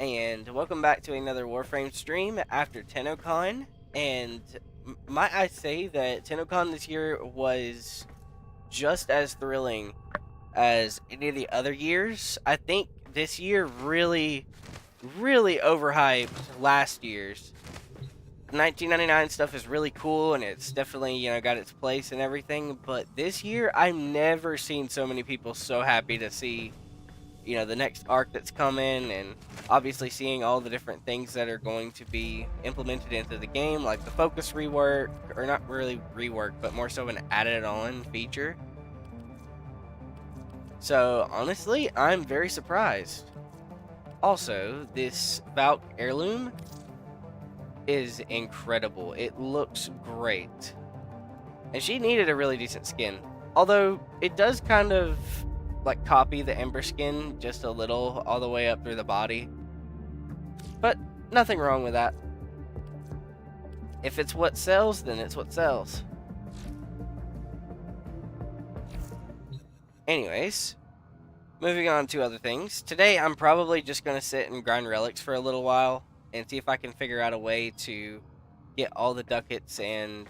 and welcome back to another Warframe stream after Tennocon. And might I say that Tennocon this year was just as thrilling as any of the other years. I think this year really overhyped last year's. 1999 stuff is really cool, and it's definitely, got its place and everything, but this year I've never seen so many people so happy to see the next arc that's coming, and obviously seeing all the different things that are going to be implemented into the game, like the focus rework, or not really rework, but more so an added on feature. So honestly, I'm very surprised. Also, this Valk heirloom is incredible. It looks great. And she needed a really decent skin. Although, it does kind of like copy the Ember skin just a little all the way up through the body. But nothing wrong with that. If it's what sells, then it's what sells. Anyways, moving on to other things. Today I'm probably just going to sit and grind relics for a little while and see if I can figure out a way to get all the ducats and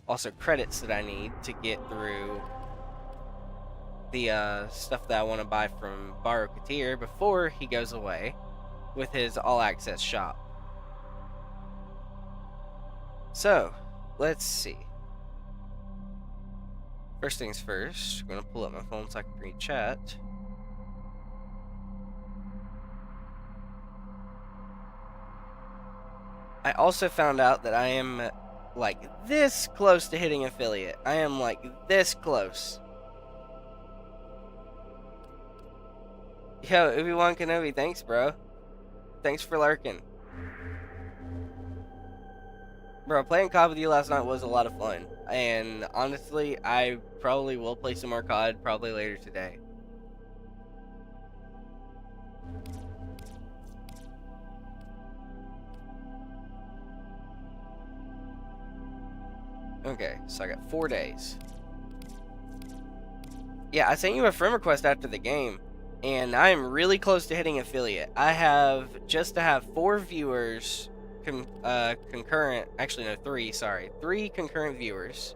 also credits that I need to get through the stuff that I want to buy from Baro Katir before he goes away with his all-access shop. So, let's see. First things first, I'm going to pull up my phone so I can read chat. I also found out that I am like this close to hitting affiliate. I am like this close. Yo, Obi-Wan Kenobi, thanks, bro. Thanks for lurking. Bro, playing COD with you last night was a lot of fun. And honestly, I probably will play some more COD probably later today. Okay, so I got 4 days. Yeah, I sent you a friend request after the game, and I am really close to hitting affiliate. I have just to have 4 viewers concurrent. Actually, no, 3. Sorry, 3 concurrent viewers.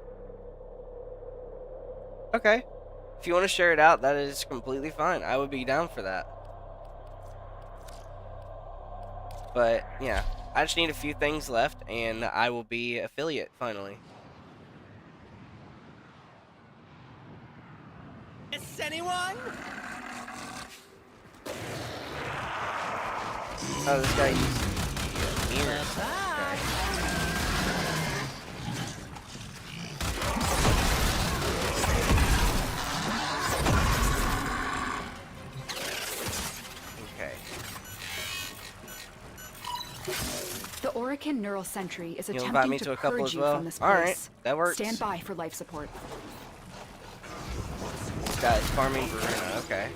Okay, if you want to share it out, that is completely fine. I would be down for that. But yeah, I just need a few things left, and I will be affiliate finally. Is anyone? Oh, this guy uses mirrors. Okay. The Orokin Neural Sentry is You'll invite attempting me to to a couple purge as you well? from this Alright, place. that works. Stand by for life support. This guy's farming Verena, okay.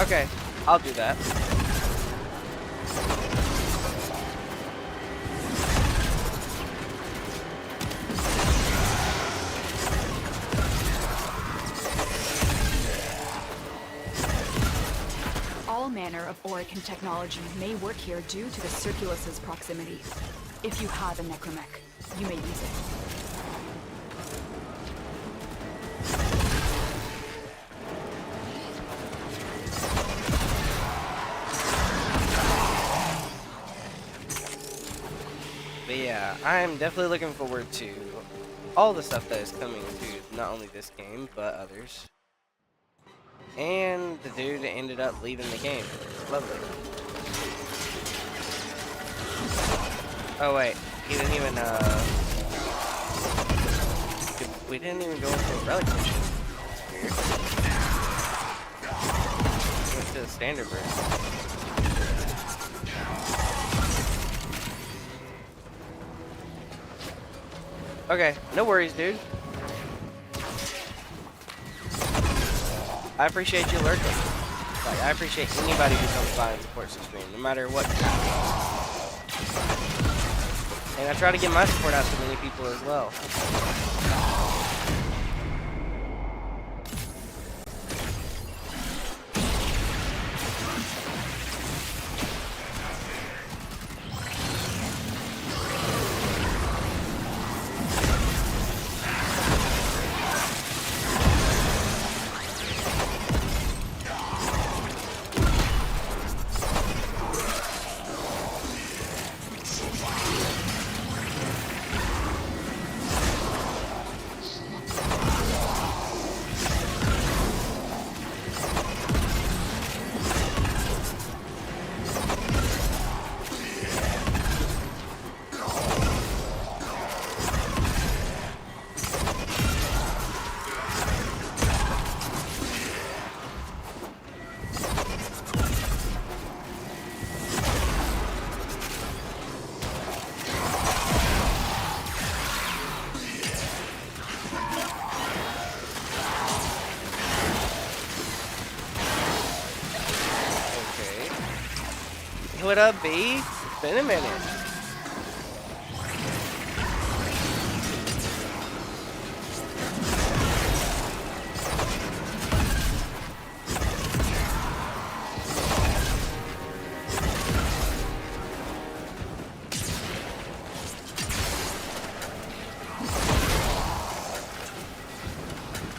Okay, I'll do that. All manner of Orokin technology may work here due to the Circulus's proximity. If you have a necromech, you may use it. But yeah, I'm definitely looking forward to all the stuff that is coming to not only this game, but others. And the dude ended up leaving the game. Lovely. Oh wait, he didn't even, we didn't even go into a relic mission. That's weird. Went to the standard version. Okay, no worries, dude. I appreciate you lurking. Like, I appreciate anybody who comes by and supports the stream, no matter what. And I try to get my support out to many people as well. What up, B? It's been a minute.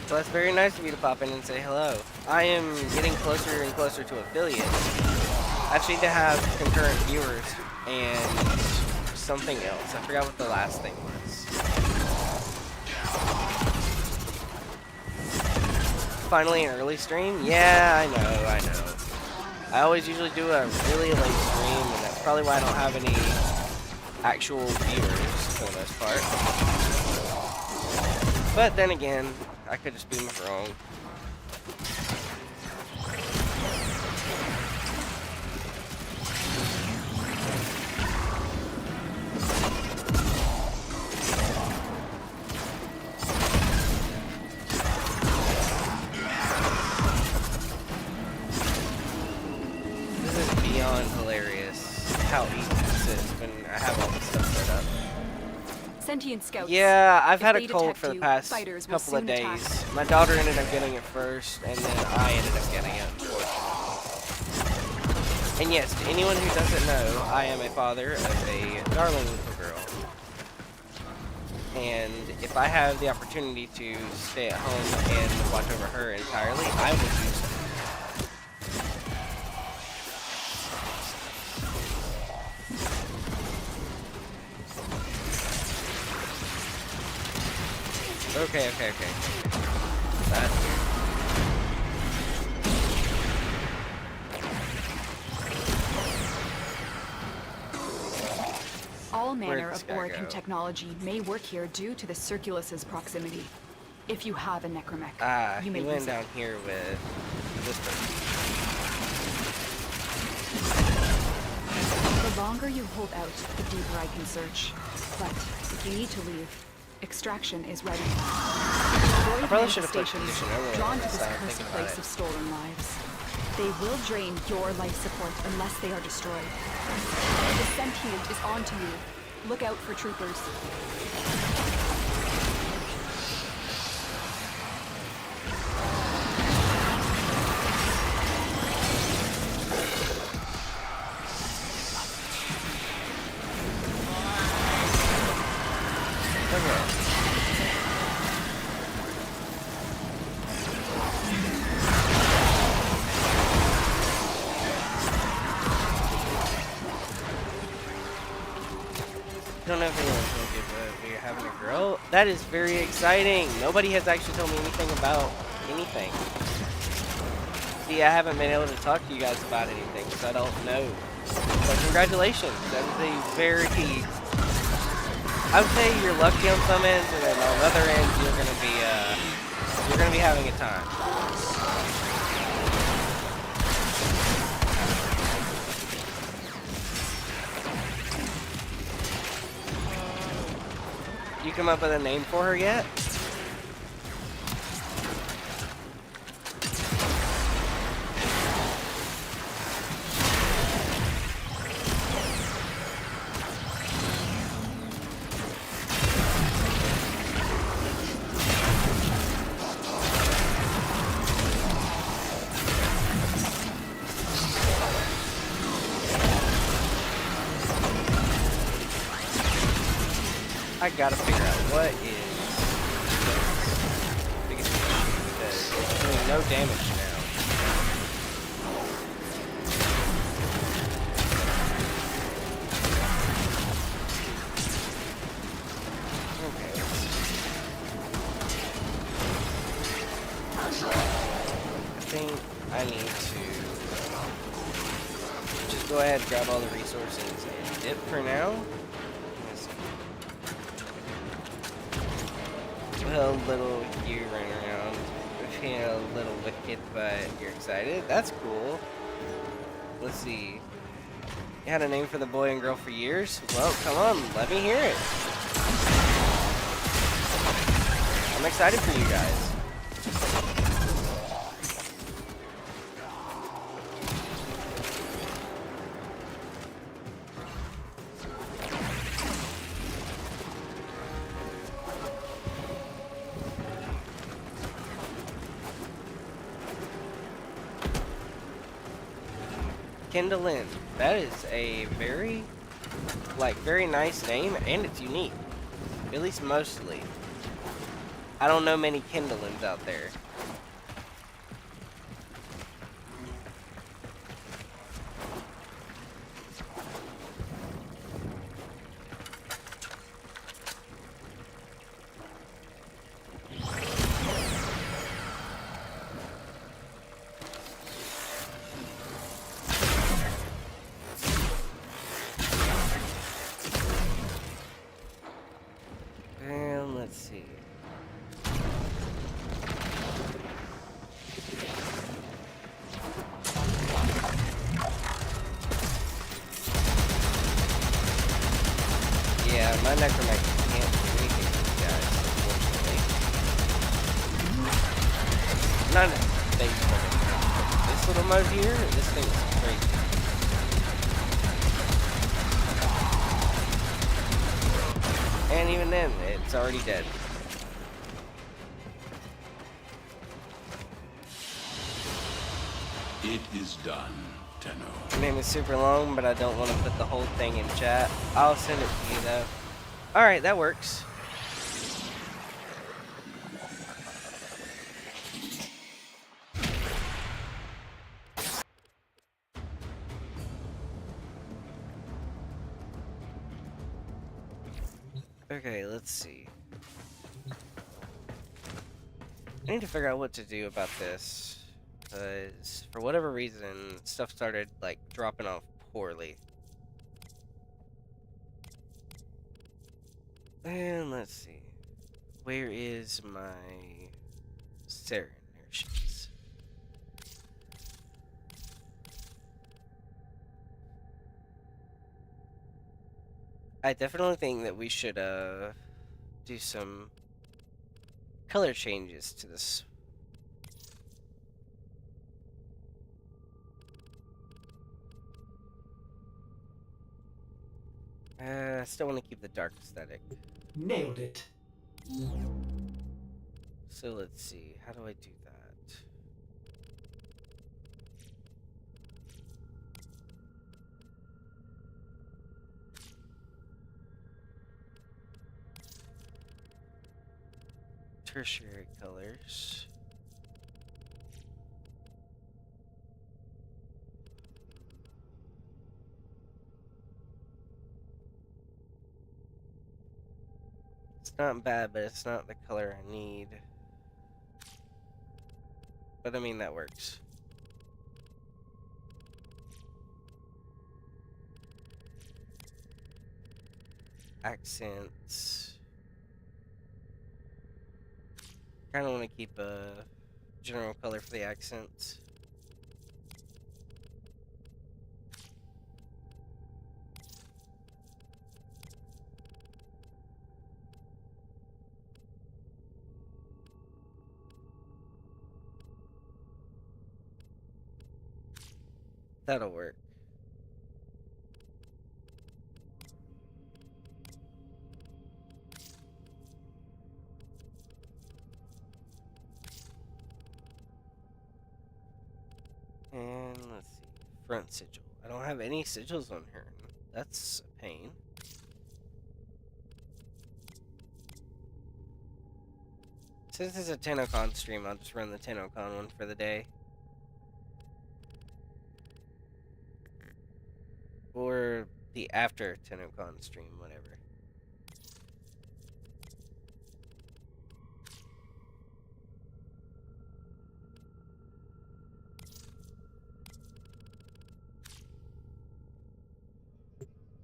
So that's very nice of you to pop in and say hello. I am getting closer and closer to affiliates. I just need to have concurrent viewers and something else. I forgot what the last thing was. Finally an early stream? Yeah, I know. I always usually do a really late stream, and that's probably why I don't have any actual viewers for the most part. But then again, I could just be wrong. How easy this is when I have all this stuff set up. Sentient scouts. Yeah, I've If had a they cold detect for the you, past fighters will couple of soon days. attack. My daughter ended up getting it first, and then I ended up getting it, unfortunately. And yes, to anyone who doesn't know, I am a father of a darling little girl. And if I have the opportunity to stay at home and watch over her entirely, I will do so. Okay. That. All manner this of guy Orican go? technology may work here due to the Circulus's proximity. If you have a necromech, you He may went use down it. here with this person. The longer you hold out, the deeper I can search. But if you need to leave, extraction is ready. I probably should have put Manifestations condition overlay drawn on to this this side, cursed thinking about place it. of stolen lives. They will drain your life support unless they are destroyed. The sentient is onto you. Look out for troopers. Don't know if anyone's told you, but we're having a girl. That is very exciting. Nobody has actually told me anything about anything. See, I haven't been able to talk to you guys about anything, so I don't know. But congratulations. That is a very... I would say you're lucky on some ends, and then on the other ends, you're gonna be having a time. You come up with a name for her yet? I gotta figure out what is the biggest issue because it's doing no damage now. Okay. I think I need to just go ahead and grab all the resources and dip for now. A little you running around, feeling a little wicked, but you're excited. That's cool. Let's see. You had a name for the boy and girl for years? Well, come on, let me hear it. I'm excited for you guys. Kindlin. That is a very nice name, and it's unique. At least mostly. I don't know many Kindlins out there. And let's see. Yeah, my necromancer can't do anything with these guys, unfortunately. Not a base limit. This little mode here, this thing is crazy. And even then, it's already dead. It is done, Tenno. The name is super long, but I don't want to put the whole thing in chat. I'll send it to you, though. Alright, that works. Okay, let's see. I need to figure out what to do about this. Because, for whatever reason, stuff started, like, dropping off poorly. And let's see. Where is my Saren? There she is. I definitely think that we should, do some color changes to this. I still want to keep the dark aesthetic. Nailed it. So let's see, how do I do that? Tertiary colors. It's not bad, but it's not the color I need. But I mean, that works. Accents. Kind of want to keep a general color for the accents. That'll work. And let's see. Front sigil. I don't have any sigils on her. That's a pain. Since it's a Tennocon stream, I'll just run the Tennocon one for the day. Or the after Tennocon stream, whatever.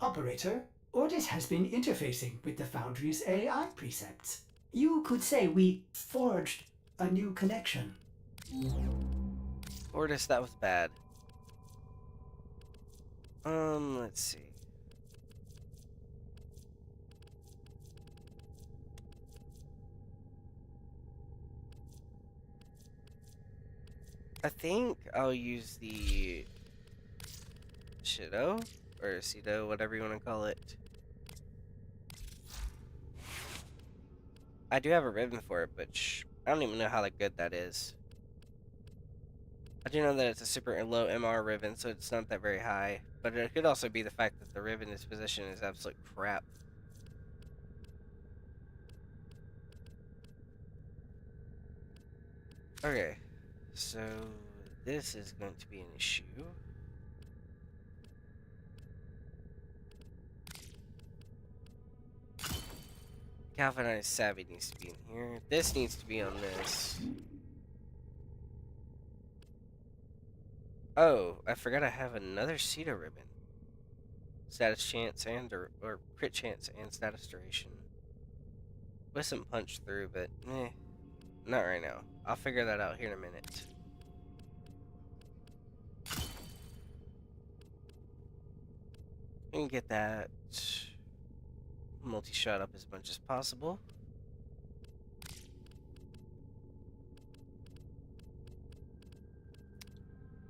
Operator, Ordis has been interfacing with the Foundry's AI precepts. You could say we forged a new connection. Ordis, that was bad. Let's see. I think I'll use the Shido or Cedo, whatever you want to call it. I do have a ribbon for it, but I don't even know how good that is. I do know that it's a super low MR ribbon, so it's not that very high. But it could also be the fact that the ribbon is positioned is absolute crap. Okay, so this is going to be an issue. Galvanized Savvy needs to be in here. This needs to be on this. Oh, I forgot I have another Cedo ribbon. Status chance and or crit chance and status duration. With some punch through, but not right now. I'll figure that out here in a minute. And get that multi-shot up as much as possible.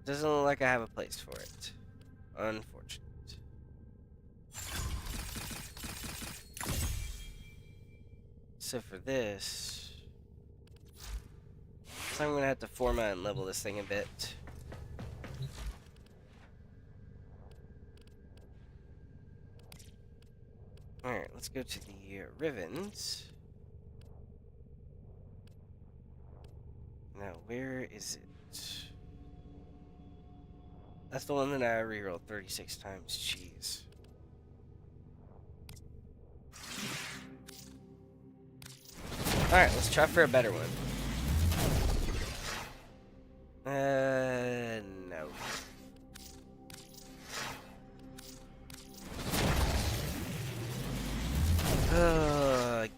Doesn't look like I have a place for it. Unfortunate. So for this, so I'm gonna have to format and level this thing a bit. Alright, let's go to the ribbons. Now, where is it? That's the one that I rerolled 36 times. Jeez. Alright, let's try for a better one. No.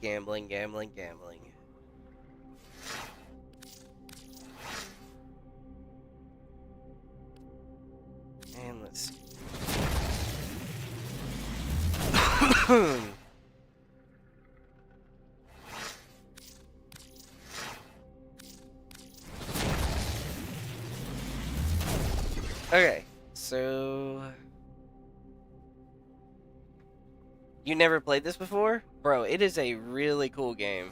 Gambling, gambling, gambling. And let's see. Okay, so you never played this before? Bro, it is a really cool game.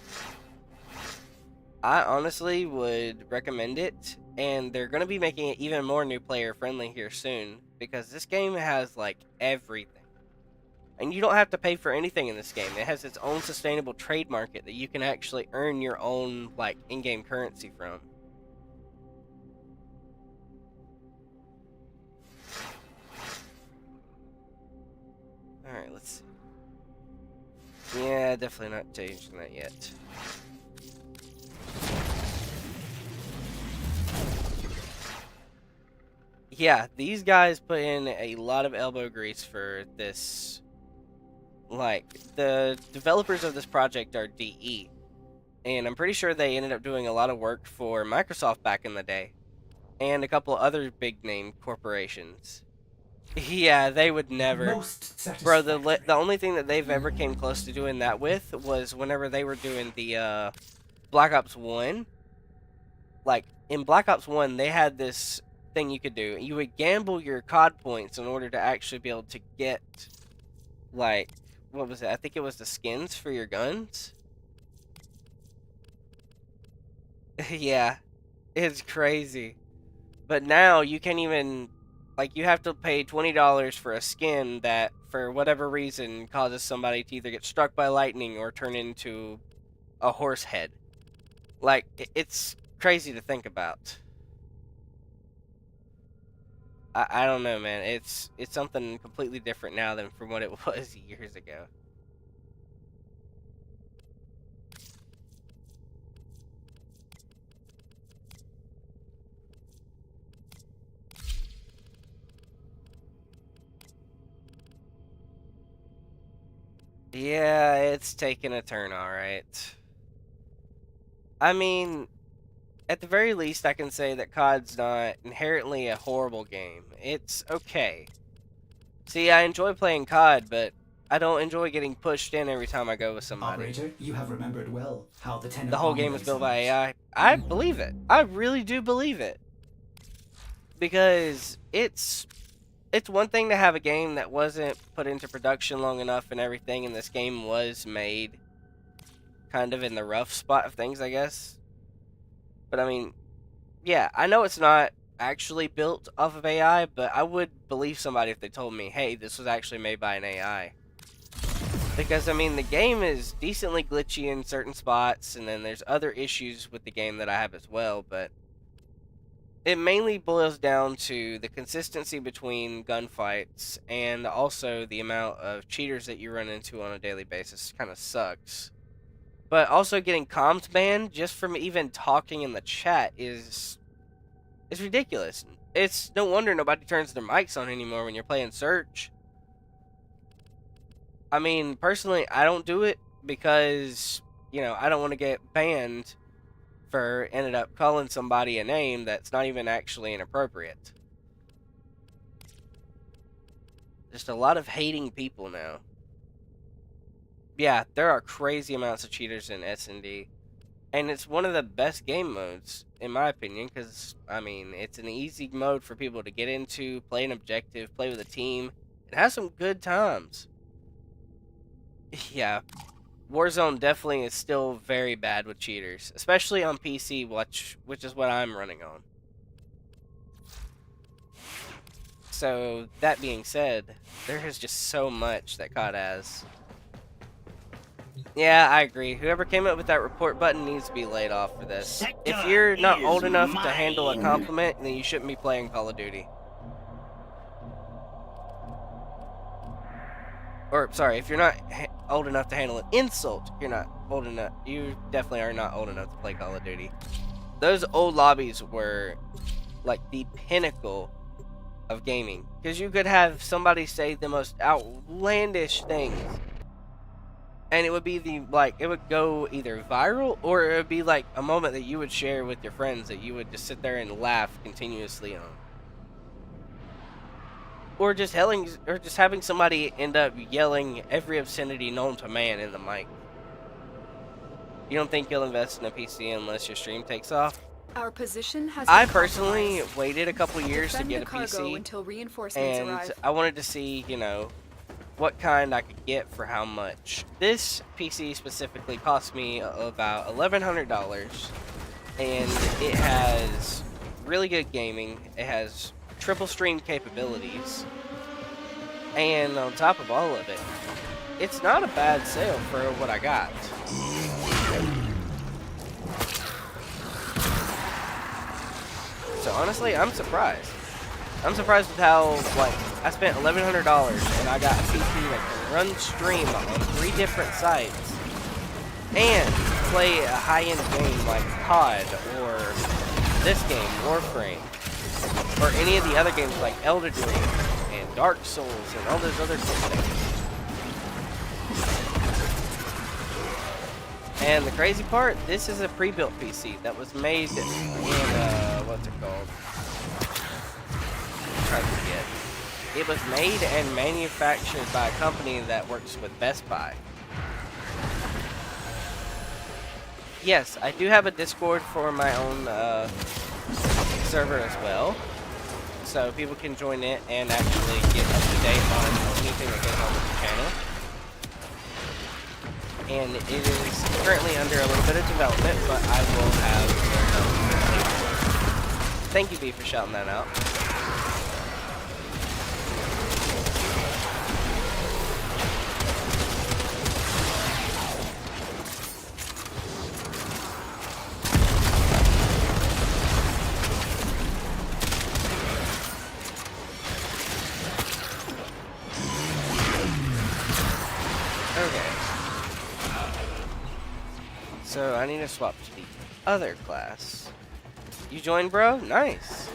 I honestly would recommend it, and they're going to be making it even more new player friendly here soon, because this game has like everything. And you don't have to pay for anything in this game. It has its own sustainable trade market that you can actually earn your own like in-game currency from. Alright, let's see. Yeah, definitely not changing that yet. Yeah, these guys put in a lot of elbow grease for this. Like, the developers of this project are DE. And I'm pretty sure they ended up doing a lot of work for Microsoft back in the day. And a couple other big name corporations. Yeah, they would never. Most Bro, satisfactory. the only thing that they've ever came close to doing that with was whenever they were doing the Black Ops 1. Like, in Black Ops 1, they had this thing you could do. You would gamble your COD points in order to actually be able to get, like, what was it? I think it was the skins for your guns. Yeah, it's crazy. But now you can't even, like, you have to pay $20 for a skin that, for whatever reason, causes somebody to either get struck by lightning or turn into a horse head. Like, it's crazy to think about. I don't know, man. It's something completely different now than from what it was years ago. Yeah, it's taking a turn, alright. I mean, at the very least, I can say that COD's not inherently a horrible game. It's okay. See, I enjoy playing COD, but I don't enjoy getting pushed in every time I go with somebody. Operator, you have remembered well how the Tennocon The whole game was built by exams. AI. I believe it. I really do believe it. Because it's one thing to have a game that wasn't put into production long enough and everything, and this game was made kind of in the rough spot of things, I guess. But I mean, yeah, I know it's not actually built off of AI, but I would believe somebody if they told me, hey, this was actually made by an AI. Because, I mean, the game is decently glitchy in certain spots, and then there's other issues with the game that I have as well, but it mainly boils down to the consistency between gunfights and also the amount of cheaters that you run into on a daily basis kind of sucks. But also getting comms banned just from even talking in the chat is ridiculous. It's no wonder nobody turns their mics on anymore when you're playing Search. I mean, personally, I don't do it because, you know, I don't want to get banned for ended up calling somebody a name that's not even actually inappropriate. Just a lot of hating people now. Yeah, there are crazy amounts of cheaters in S&D. And it's one of the best game modes, in my opinion, because, I mean, it's an easy mode for people to get into, play an objective, play with a team, and have some good times. Yeah, Warzone definitely is still very bad with cheaters, especially on PC, which is what I'm running on. So, that being said, there is just so much that COD has. Yeah, I agree. Whoever came up with that report button needs to be laid off for this. If you're not old enough to handle a compliment, then you shouldn't be playing Call of Duty. Or, sorry, if you're not old enough to handle an insult, you're not old enough. You definitely are not old enough to play Call of Duty. Those old lobbies were, like, the pinnacle of gaming. Because you could have somebody say the most outlandish things. And it would be it would go either viral, or it would be like a moment that you would share with your friends that you would just sit there and laugh continuously on. Or just having somebody end up yelling every obscenity known to man in the mic. You don't think you'll invest in a PC unless your stream takes off? Our position has I been personally compromised. waited a couple years to Defend get the a cargo PC, until reinforcements and arrive. I wanted to see, you know, what kind I could get for how much. This PC specifically cost me about $1,100, and it has really good gaming. It has triple stream capabilities, and on top of all of it, it's not a bad sale for what I got. So honestly, I'm surprised. I'm surprised with how, like, I spent $1,100 and I got a PC that can run stream on 3 different sites and play a high-end game like COD or this game, Warframe, or any of the other games like Elden Ring and Dark Souls and all those other cool things. And the crazy part, this is a pre-built PC that was made in, what's it called? I'm trying to forget. It was made and manufactured by a company that works with Best Buy. Yes, I do have a Discord for my own server as well, so people can join it and actually get up to date on anything that goes on with the channel. And it is currently under a little bit of development, but I will have Thank you, B, for shouting that out. So I need to swap to the other class. You joined, bro? Nice.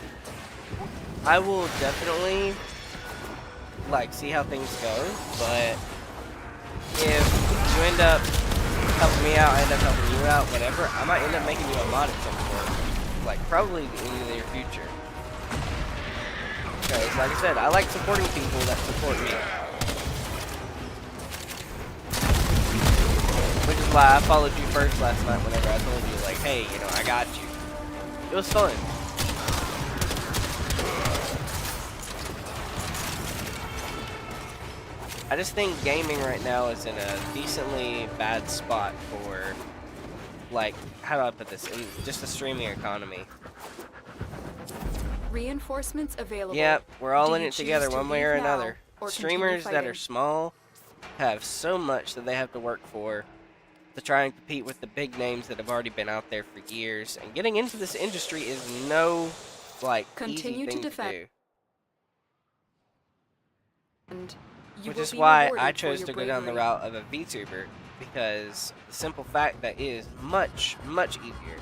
I will definitely like see how things go, but if you end up helping me out, I end up helping you out, whatever, I might end up making you a mod at some point. Like probably in the near future. Because like I said, I like supporting people that support me. Which is why I followed you first last night whenever I told you, like, hey, you know, I got you. It was fun. I just think gaming right now is in a decently bad spot for, like, how do I put this? In just the streaming economy. Reinforcements available. Yep, we're all Do in you it together choose to one way leave or now another. or continue Streamers that are fighting? small have so much that they have to work for to try and compete with the big names that have already been out there for years. And getting into this industry is no, like, Continue easy to thing to defend. do. And you Which will is be why rewarded I for chose your to go down the bravery. route of a VTuber, because the simple fact that it is much, much easier.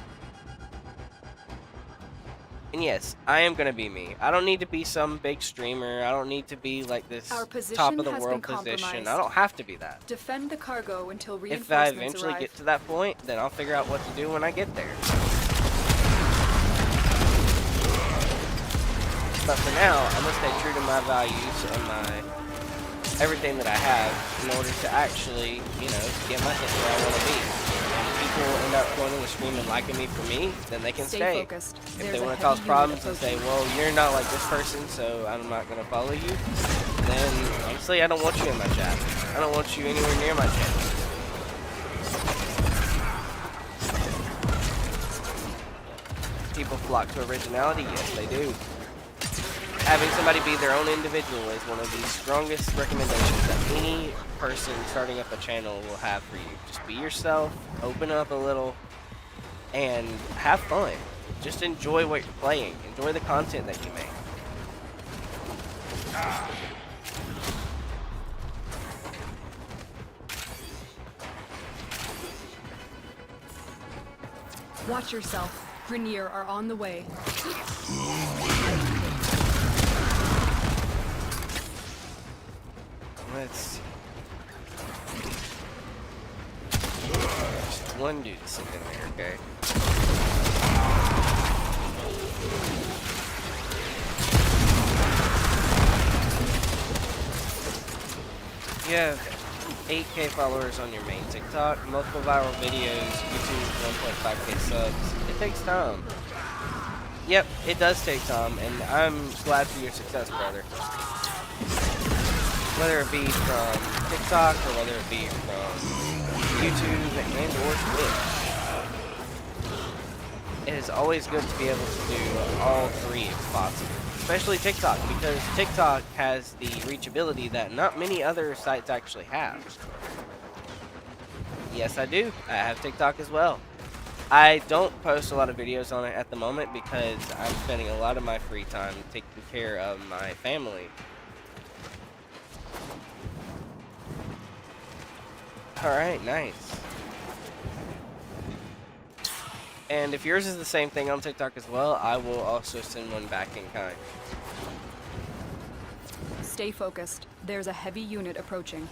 And yes, I am going to be me. I don't need to be some big streamer. I don't need to be like this Our position top of the has world been position. compromised. I don't have to be that. Defend the cargo until If I reinforcements eventually arrive. get to that point, then I'll figure out what to do when I get there. But for now, I'm going to stay true to my values and my everything that I have in order to actually, you know, get myself where I want to be. And if people end up going to the stream and liking me for me, then they can Stay stay. focused. If There's they a want to heavy cause unit problems and say, approaching. well, you're not like this person, so I'm not going to follow you, then honestly, I don't want you in my chat. I don't want you anywhere near my channel. People flock to originality, yes they do. Having somebody be their own individual is one of the strongest recommendations that any person starting up a channel will have for you. Just be yourself, open up a little, and have fun. Just enjoy what you're playing. Enjoy the content that you make. Watch yourself. Grenier are on the way. Let's see. Just one dude sitting in there, okay? You have 8K followers on your main TikTok, multiple viral videos, YouTube 1.5K subs. It takes time. Yep, it does take time, and I'm glad for your success, brother. Whether it be from TikTok or whether it be from YouTube and or Twitch. It is always good to be able to do all three if possible. Especially TikTok, because TikTok has the reachability that not many other sites actually have. Yes, I do. I have TikTok as well. I don't post a lot of videos on it at the moment because I'm spending a lot of my free time taking care of my family. Alright, nice. And if yours is the same thing on TikTok as well, I will also send one back in kind. Stay focused. There's a heavy unit approaching.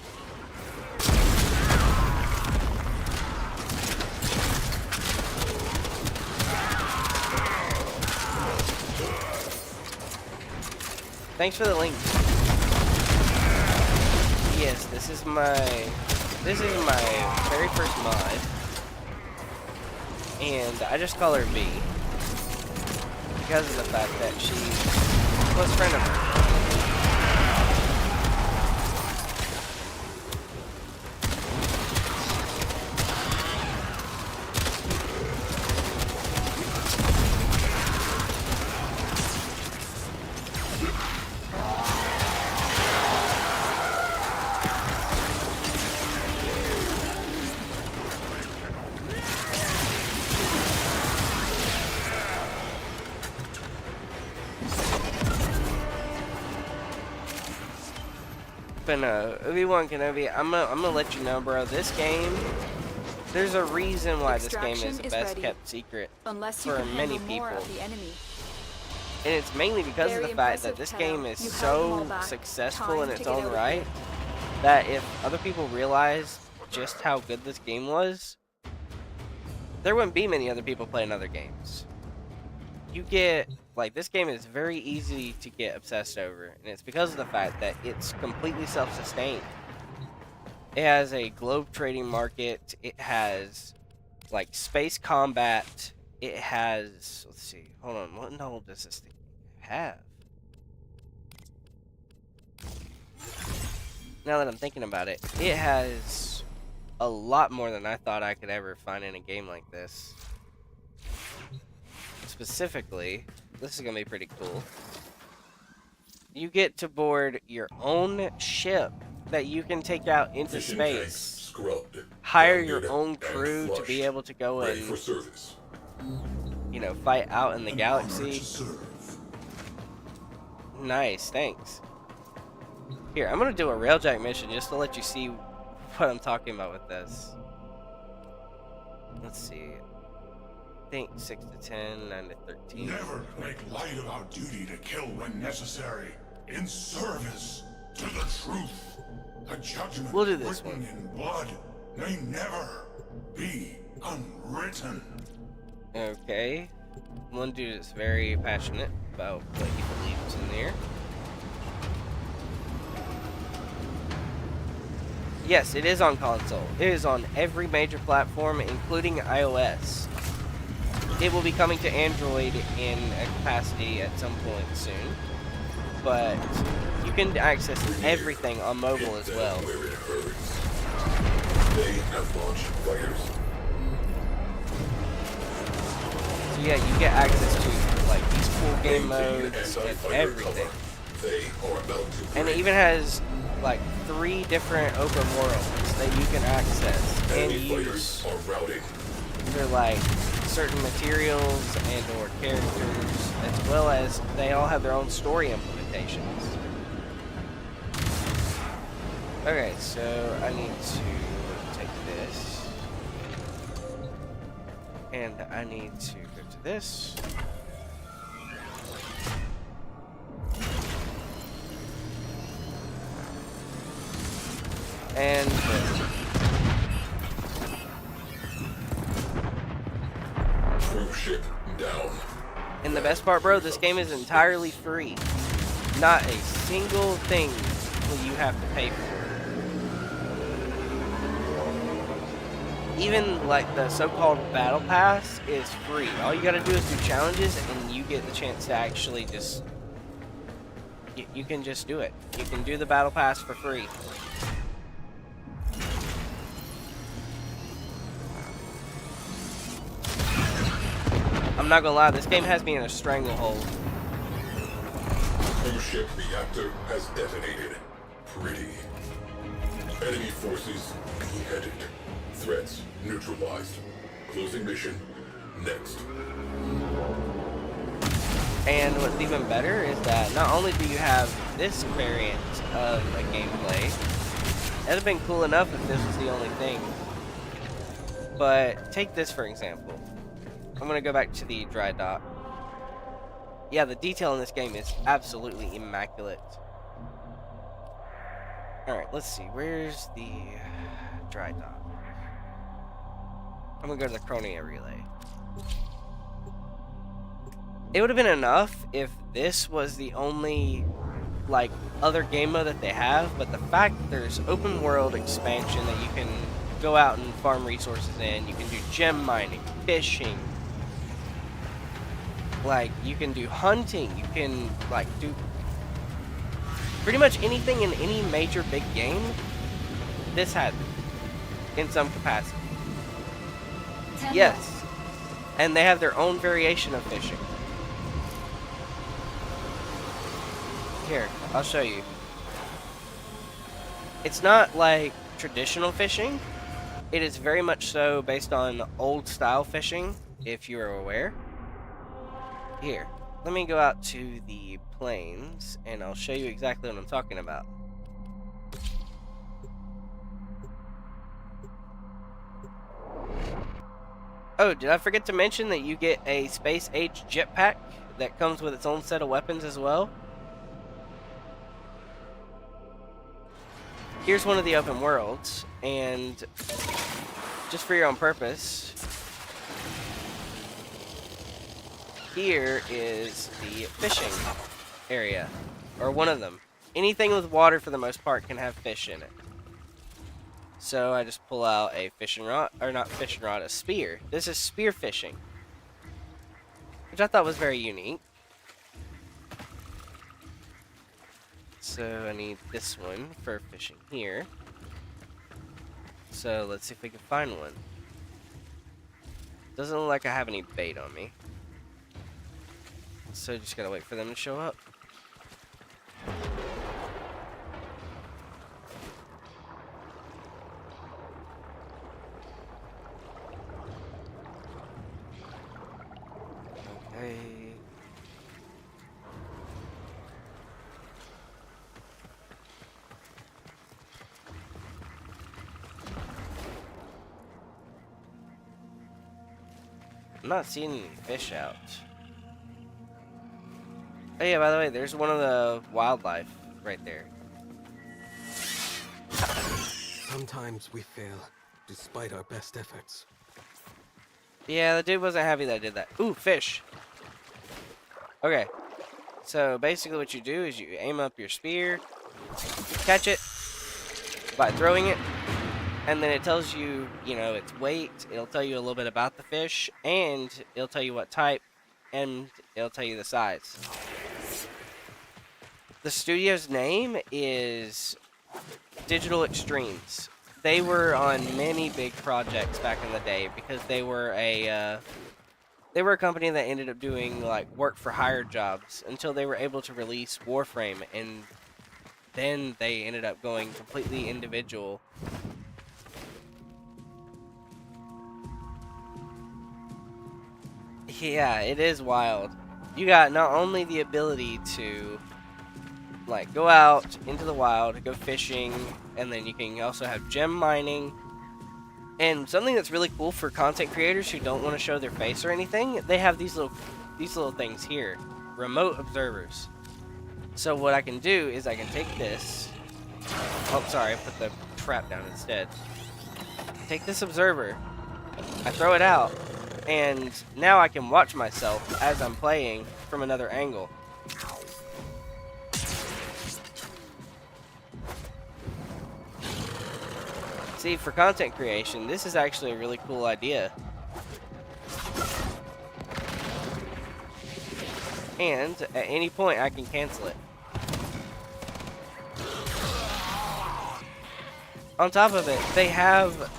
Thanks for the link. Yes, this is my very first mod. And I just call her V. Because of the fact that she's a close friend of mine. But Obi-Wan Kenobi, I'm gonna let you know, bro. This game There's a reason why this game is Extraction the is best ready. kept secret Unless you for can many handle more people. of the enemy. And it's mainly because of Very the fact that impressive, this Tenno. game is You held them all so back. successful Time in to its get own out of right that if other people realized just how good this game was, there wouldn't be many other people playing other games. You get, like, this game is very easy to get obsessed over, and it's because of the fact that it's completely self-sustained. It has a globe trading market, it has, like, space combat, it has, let's see, hold on, what in the hell does this thing have? Now that I'm thinking about it, it has a lot more than I thought I could ever find in a game like this. Specifically, this is going to be pretty cool. You get to board your own ship that you can take out into Fishing tanks space. scrubbed, Hire grounded, your own and crew to be flushed, able to go ready for and, service. you know, fight out in the An honor galaxy. to serve. Nice, thanks. Here, I'm going to do a railjack mission just to let you see what I'm talking about with this. Let's see. I think 6 to 10, 9 to 13. Never make light of our duty to kill when necessary, in service to the truth. A judgment We'll do this written one. in blood may never be unwritten. Okay. One dude is very passionate about what he believes in there. Yes, it is on console. It is on every major platform, including iOS. It will be coming to Android in a capacity at some point soon. But you can access everything on mobile as well. Where it hurts. They have launched fighters. So yeah, you get access to like these cool game Maintain modes and anti-fighter everything. cover. They are about to And it break. even has like 3 different open worlds that you can access and Enemy use fighters are routing. for like certain materials and or characters, as well as they all have their own story implementations. Okay, so I need to take this, and I need to go to this. And this. Crew ship down. And the best part, bro, this game is entirely free. Not a single thing will you have to pay for. Even like the so-called battle pass is free. All you gotta do is do challenges and you get the chance to actually just... You can just do it. You can do the battle pass for free. I'm not gonna lie, this game has me in a stranglehold. Crew ship reactor has detonated. Pretty. Enemy forces beheaded. Threats neutralized. Closing mission next. And what's even better is that not only do you have this variant of a gameplay, it would have been cool enough if this was the only thing. But take this for example. I'm gonna go back to the dry dock. Yeah, the detail in this game is absolutely immaculate. Alright, let's see. Where's the dry dock? I'm gonna go to the Chronia Relay. It would have been enough if this was the only, like, other game mode that they have, but the fact that there's open world expansion that you can go out and farm resources in, you can do gem mining, fishing, like, you can do hunting, you can, like, do pretty much anything in any major big game, this had in some capacity. Yes, and they have their own variation of fishing. Here, I'll show you. It's not like traditional fishing. It is very much so based on old style fishing, if you are aware. Here, let me go out to the plains and I'll show you exactly what I'm talking about. Oh, did I forget to mention that you get a space-age jetpack that comes with its own set of weapons as well? Here's one of the open worlds, and just for your own purpose, here is the fishing area, or one of them. Anything with water, for the most part, can have fish in it. So I just pull out a fishing rod, or not fishing rod, a spear. This is spear fishing, which I thought was very unique. So I need this one for fishing here. So let's see if we can find one. Doesn't look like I have any bait on me. So just gotta wait for them to show up. Okay. I'm not seeing any fish out. Oh yeah, by the way, there's one of the wildlife right there. Sometimes we fail, despite our best efforts. Yeah, the dude wasn't happy that I did that. Ooh, fish! Okay, so basically what you do is you aim up your spear, catch it by throwing it, and then it tells you, you know, its weight, it'll tell you a little bit about the fish, and it'll tell you what type, and it'll tell you the size. The studio's name is Digital Extremes. They were on many big projects back in the day because they were a company that ended up doing like work for hire jobs until they were able to release Warframe, and then they ended up going completely individual. Yeah, it is wild. You got not only the ability to like go out into the wild, go fishing, and then you can also have gem mining. And something that's really cool for content creators who don't want to show their face or anything, they have these little things here, remote observers. So what I can do is I can take this. Oh, sorry, I put the trap down instead. Take this observer, I throw it out, and now I can watch myself as I'm playing from another angle. See, for content creation, this is actually a really cool idea. And at any point, I can cancel it. On top of it, they have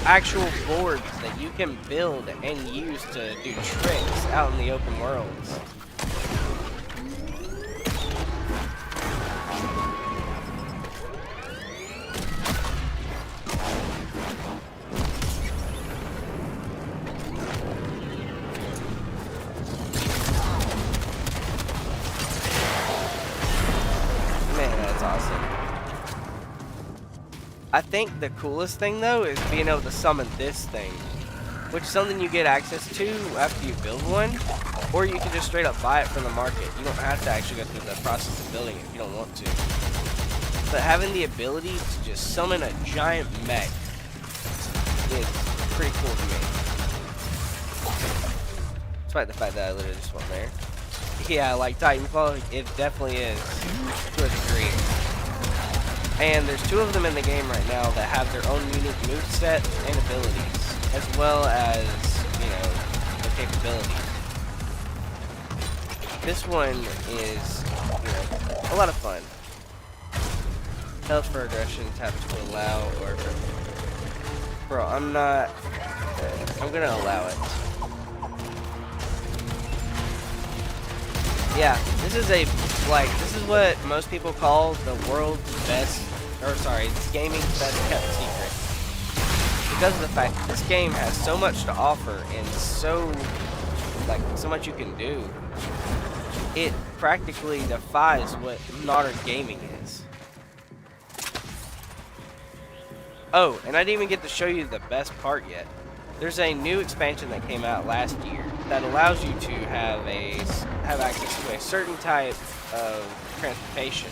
actual boards that you can build and use to do tricks out in the open worlds. I think the coolest thing though is being able to summon this thing, which is something you get access to after you build one, or you can just straight up buy it from the market. You don't have to actually go through the process of building it if you don't want to. But having the ability to just summon a giant mech is pretty cool to me. Despite the fact that I literally just went there. Yeah, like Titanfall, it definitely is to a degree. And there's two of them in the game right now that have their own unique moveset and abilities, as well as, you know, their capabilities. This one is, you know, a lot of fun. Health for aggression, tap to allow, or... Bro, I'm not... I'm gonna allow it. Yeah, this is this is what most people call the world's best, or sorry, it's gaming's best kept secret. Because of the fact that this game has so much to offer and so much you can do, it practically defies what modern gaming is. Oh, and I didn't even get to show you the best part yet. There's a new expansion that came out last year that allows you to have access to a certain type of transportation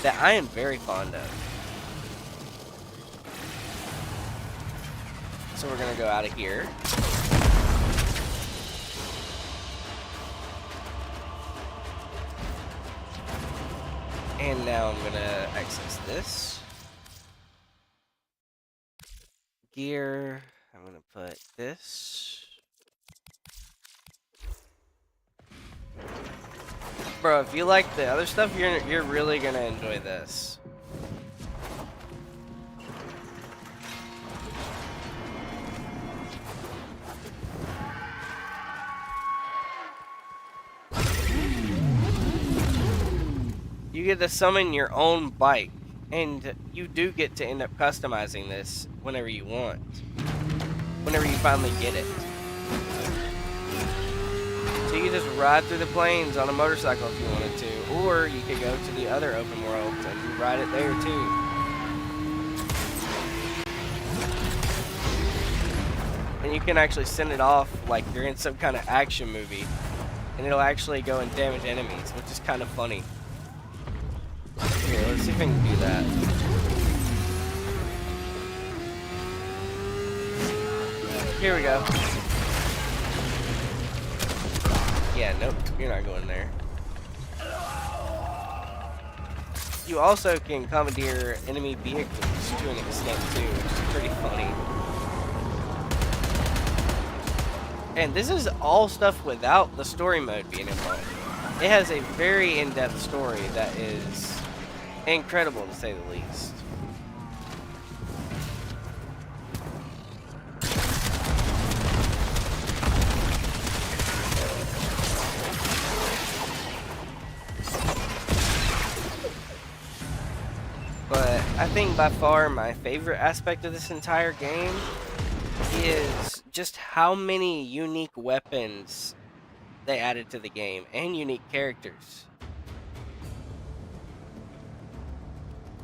that I am very fond of. So we're gonna go out of here. And now I'm gonna access this. Gear. I'm gonna put this. Bro, if you like the other stuff, you're really gonna enjoy this. You get to summon your own bike, and you do get to end up customizing this whenever you want. Whenever you finally get it. So you can just ride through the plains on a motorcycle if you wanted to, or you could go to the other open worlds and ride it there too. And you can actually send it off like you're in some kind of action movie, and it'll actually go and damage enemies, which is kind of funny. Here, let's see if I can do that. Here we go. Yeah, nope, you're not going there. You also can commandeer enemy vehicles to an extent too, which is pretty funny. And this is all stuff without the story mode being involved. It has a very in-depth story that is incredible to say the least. But I think by far my favorite aspect of this entire game is just how many unique weapons they added to the game and unique characters.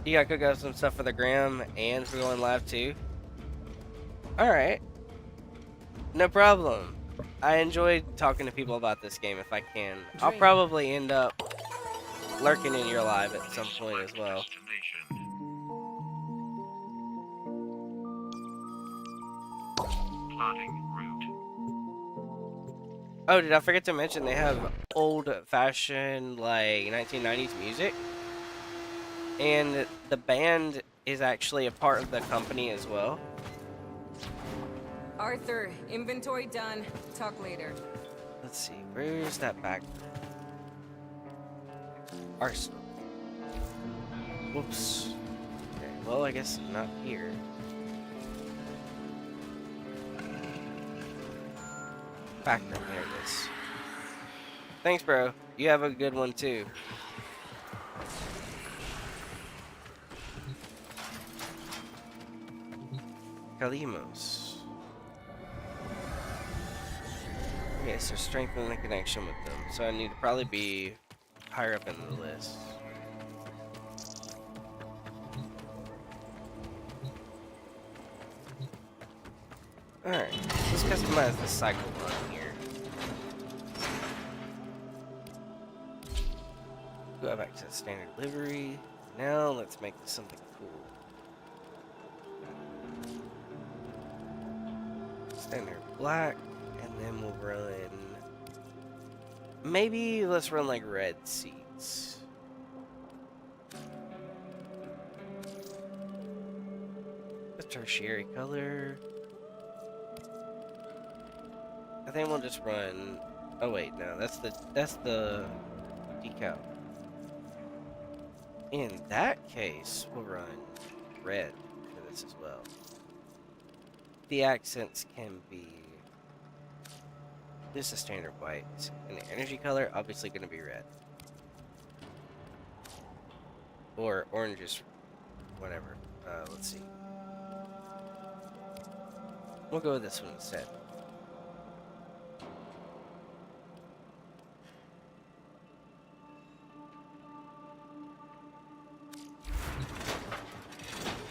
You gotta cook up some stuff for the gram and for going live too. Alright. No problem. I enjoyed talking to people about this game if I can. I'll probably end up lurking in your live at some point as well. Oh, did I forget to mention they have old-fashioned, like, 1990s music? And the band is actually a part of the company as well. Arthur, inventory done. Talk later. Let's see, where's that back? Arsenal. Whoops. Okay, well, I guess not here. Back room, there it is. Thanks, bro. You have a good one, too. Kalimos. Okay, so strengthen the connection with them. So I need to probably be higher up in the list. Alright, let's customize the cycle run here. Go back to the standard livery. Now let's make this something cool. Standard black, and then we'll run. Maybe let's run like red seats. A tertiary color. I think we'll just run. Oh wait, no, that's the decal. In that case, we'll run red for this as well. The accents can be just a standard white, and the energy color obviously going to be red, or orange is whatever. Let's see. We'll go with this one instead.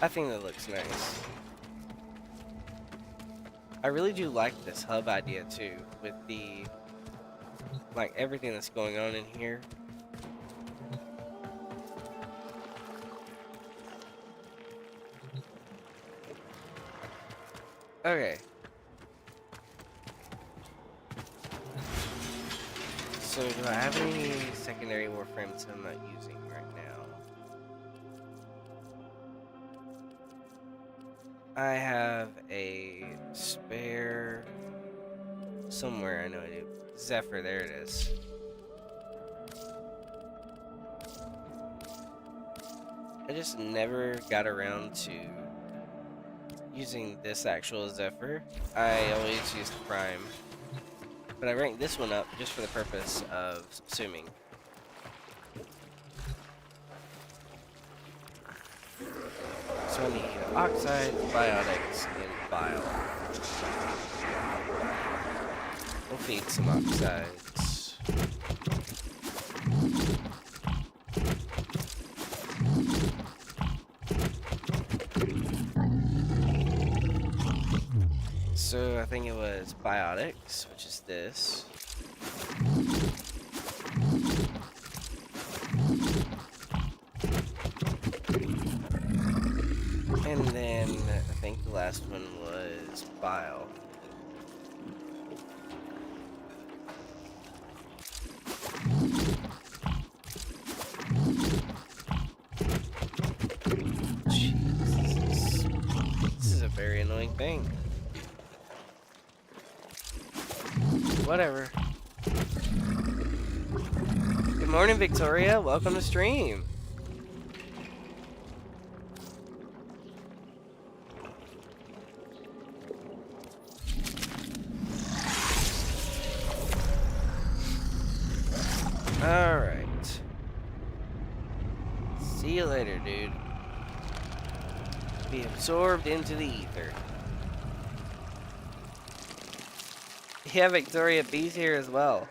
I think that looks nice. I really do like this hub idea too, with the like everything that's going on in here. Okay. So do I have any secondary warframes I'm not using right now? I have a spare somewhere, I know I do. Zephyr, there it is. I just never got around to using this actual Zephyr. I always used Prime. But I ranked this one up just for the purpose of swimming. So I need oxide, biotics, and bile. We'll feed some oxides. So I think it was biotics, which is this. And then I think the last one was bile. Jesus. This is a very annoying thing. Whatever. Good morning, Victoria. Welcome to stream. Alright. See you later, dude. Be absorbed into the ether. Yeah, Victoria B's here as well.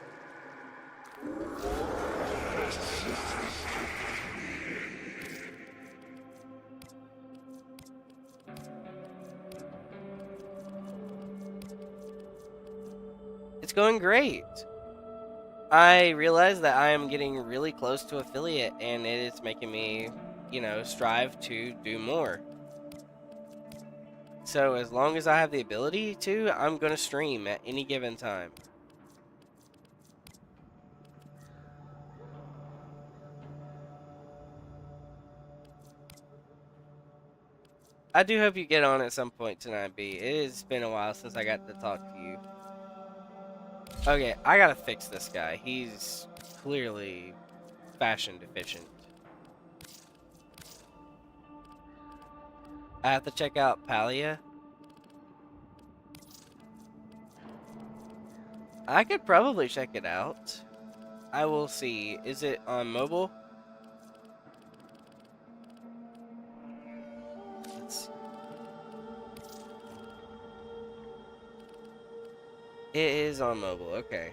It's going great. I realize that I am getting really close to affiliate, and it is making me, you know, strive to do more. So as long as I have the ability to, I'm going to stream at any given time. I do hope you get on at some point tonight, B. It has been a while since I got to talk to you. Okay, I gotta fix this guy. He's clearly fashion deficient. I have to check out Palia. I could probably check it out. I will see. Is it on mobile? Let's see. It is on mobile, okay.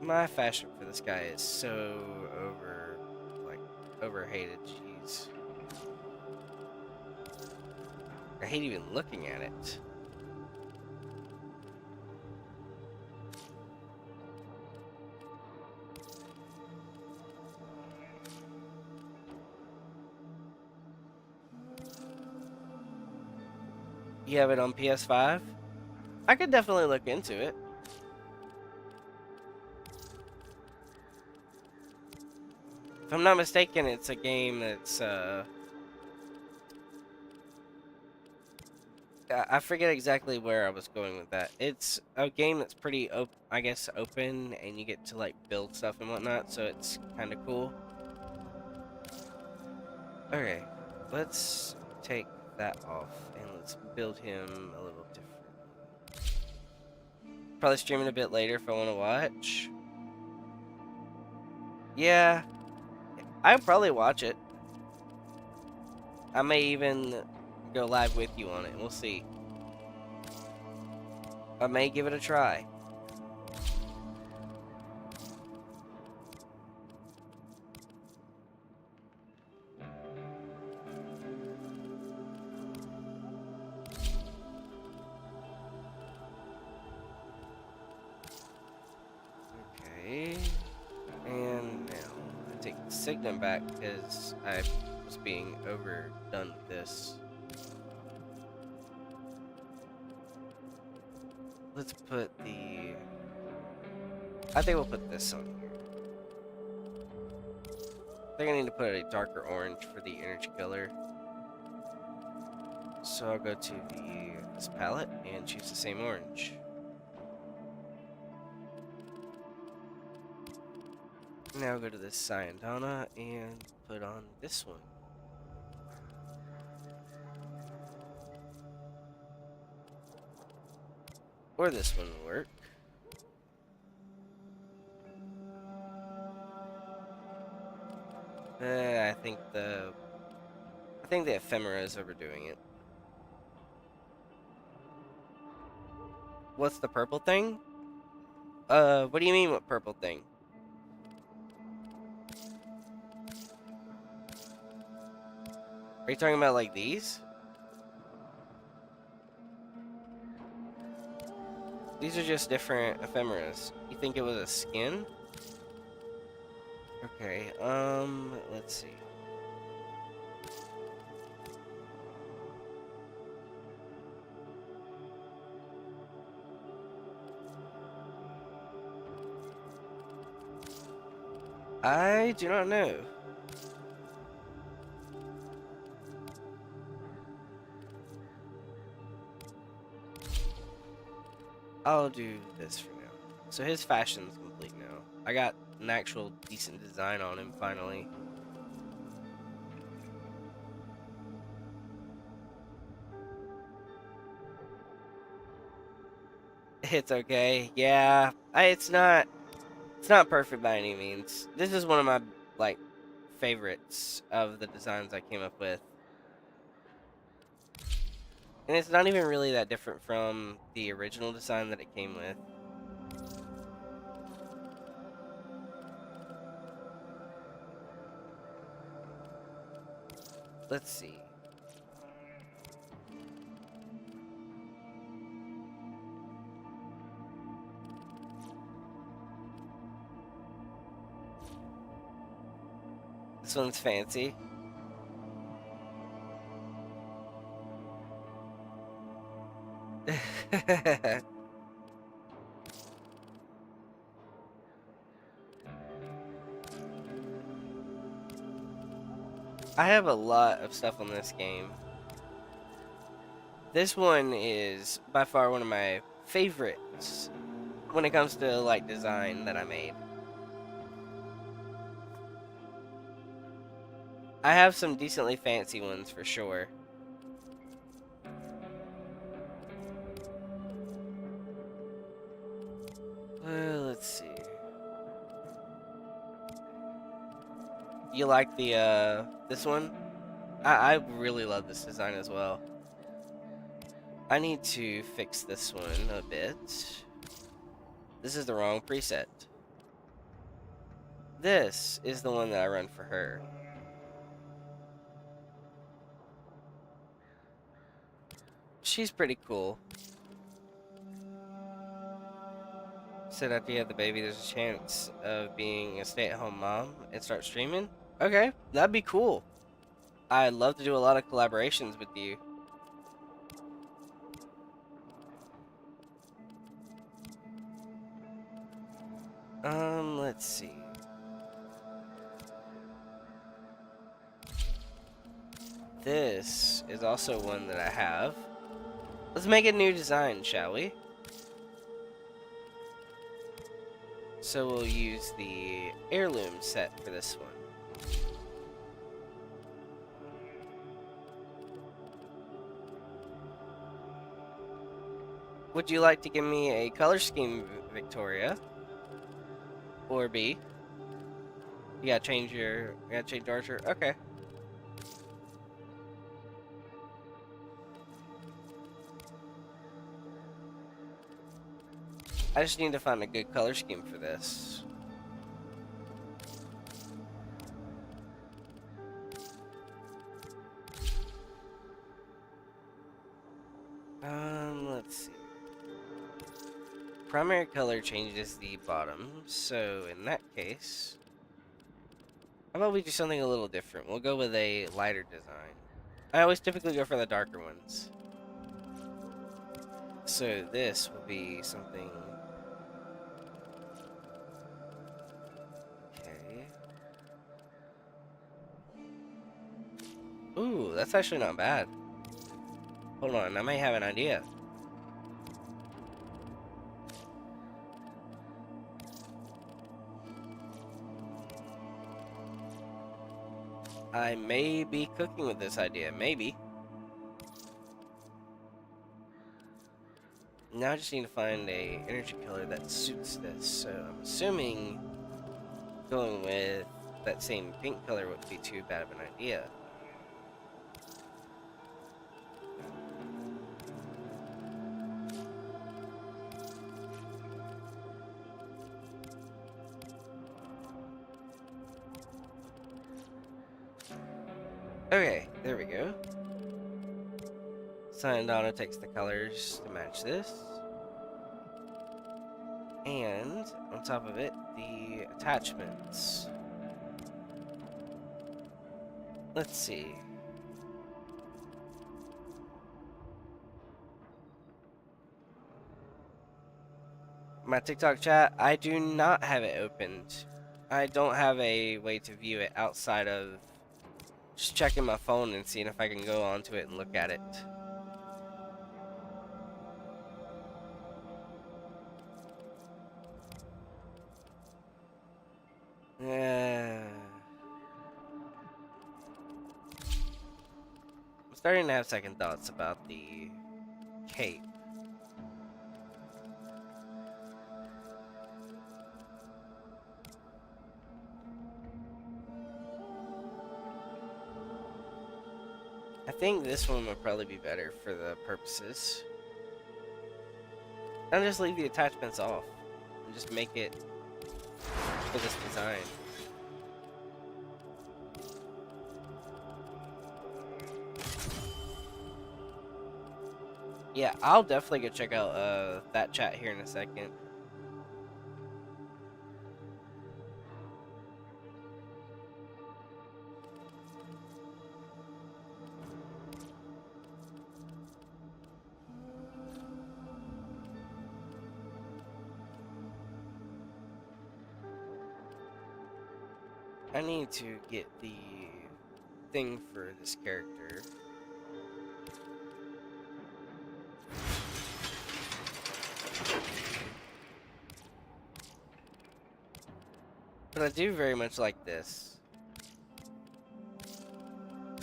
My fashion for this guy is so overhated, jeez. I hate even looking at it. You have it on PS5? I could definitely look into it. If I'm not mistaken, it's a game that's, I forget exactly where I was going with that. It's a game that's pretty, I guess, open, and you get to, like, build stuff and whatnot, so it's kind of cool. Okay, let's take that off, and let's build him a little different. Probably streaming a bit later if I want to watch. Yeah, I'll probably watch it. I may even go live with you on it. We'll see. I may give it a try. Signet back because I was being overdone with this. Let's put the... I think we'll put this on here. I think I need to put a darker orange for the energy color. So I'll go to this palette and choose the same orange. Now go to this Cyandana and put on this one. Or this one will work. I think the ephemera is overdoing it. What's the purple thing? What do you mean what purple thing? Are you talking about like these? These are just different ephemeras. You think it was a skin? Okay, let's see. I do not know. I'll do this for now. So his fashion's complete now. I got an actual decent design on him finally. It's okay. Yeah, it's not perfect by any means. This is one of my like favorites of the designs I came up with. And it's not even really that different from the original design that it came with. Let's see. This one's fancy. I have a lot of stuff on this game. This one is by far one of my favorites when it comes to like design that I made. I have some decently fancy ones for sure. Let's see. You like the this one? I really love this design as well. I need to fix this one a bit. This is the wrong preset. This is the one that I run for her. She's pretty cool. Said after you have the baby, there's a chance of being a stay-at-home mom and start streaming. Okay, that'd be cool. I'd love to do a lot of collaborations with you. Let's see. This is also one that I have. Let's make a new design, shall we? So we'll use the heirloom set for this one. Would you like to give me a color scheme, Victoria? Or B? You gotta change Archer. Okay. I just need to find a good color scheme for this. Let's see. Primary color changes the bottom, so in that case, How about we do something a little different? We'll go with a lighter design. I always typically go for the darker ones. So this will be something... Okay. Ooh, that's actually not bad. Hold on, I might have an idea. I may be cooking with this idea, maybe. Now I just need to find a energy color that suits this. So I'm assuming going with that same pink color wouldn't be too bad of an idea. Okay, there we go. Donna takes the colors to match this. And on top of it, the attachments. Let's see. My TikTok chat, I do not have it opened. I don't have a way to view it outside of just checking my phone and seeing if I can go onto it and look at it. I'm starting to have second thoughts about the cape. I think this one would probably be better for the purposes. I'll just leave the attachments off and just make it for this design. Yeah, I'll definitely go check out that chat here in a second. I need to get the thing for this character. But I do very much like this.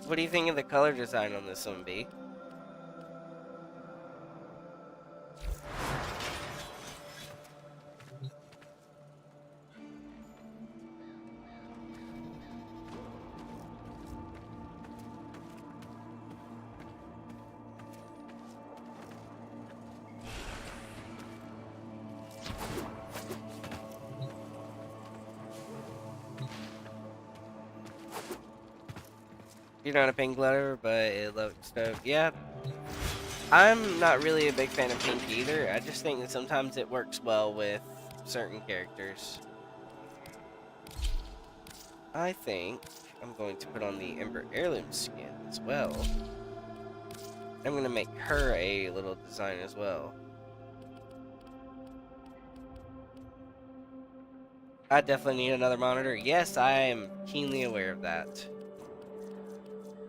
What do you think of the color design on this one, B? You're not a pink lover, but it looks dope. Yeah, I'm not really a big fan of pink either. I just think that sometimes it works well with certain characters. I think I'm going to put on the Ember Heirloom skin as well. I'm going to make her a little design as well. I definitely need another monitor. Yes, I am keenly aware of that.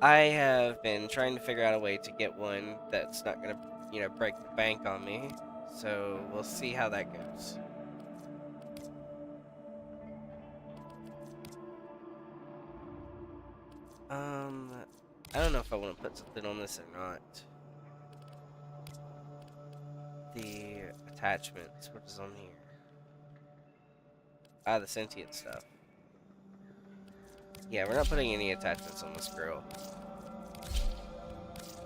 I have been trying to figure out a way to get one that's not going to, break the bank on me. So we'll see how that goes. I don't know if I want to put something on this or not. The attachments, what is on here? Ah, the sentient stuff. Yeah, we're not putting any attachments on this girl.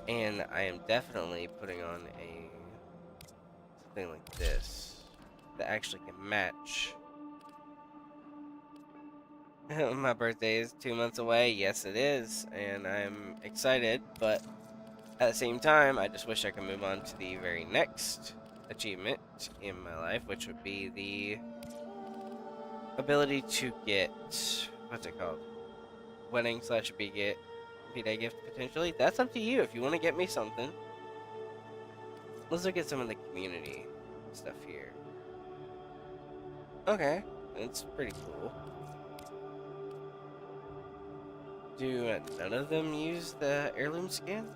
And I am definitely putting on something like this that actually can match. My birthday is 2 months away. Yes, it is. And I'm excited, but at the same time, I just wish I could move on to the very next achievement in my life, which would be the ability to get, what's it called? wedding slash B-Day gift potentially. That's up to you if you want to get me something. Let's look at some of the community stuff here. Okay, that's pretty cool. Do none of them use the heirloom skin?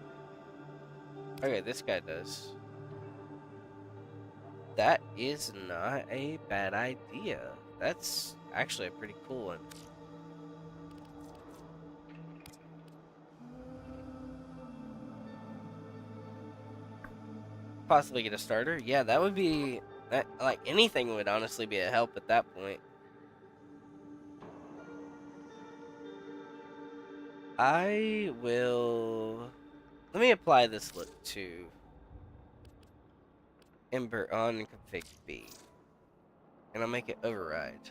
Okay, this guy does. That is not a bad idea. That's actually a pretty cool one. Possibly get a starter? Yeah, that would be... That, like, anything would honestly be a help at that point. I will... Let me apply this look to Ember on config B. And I'll make it override.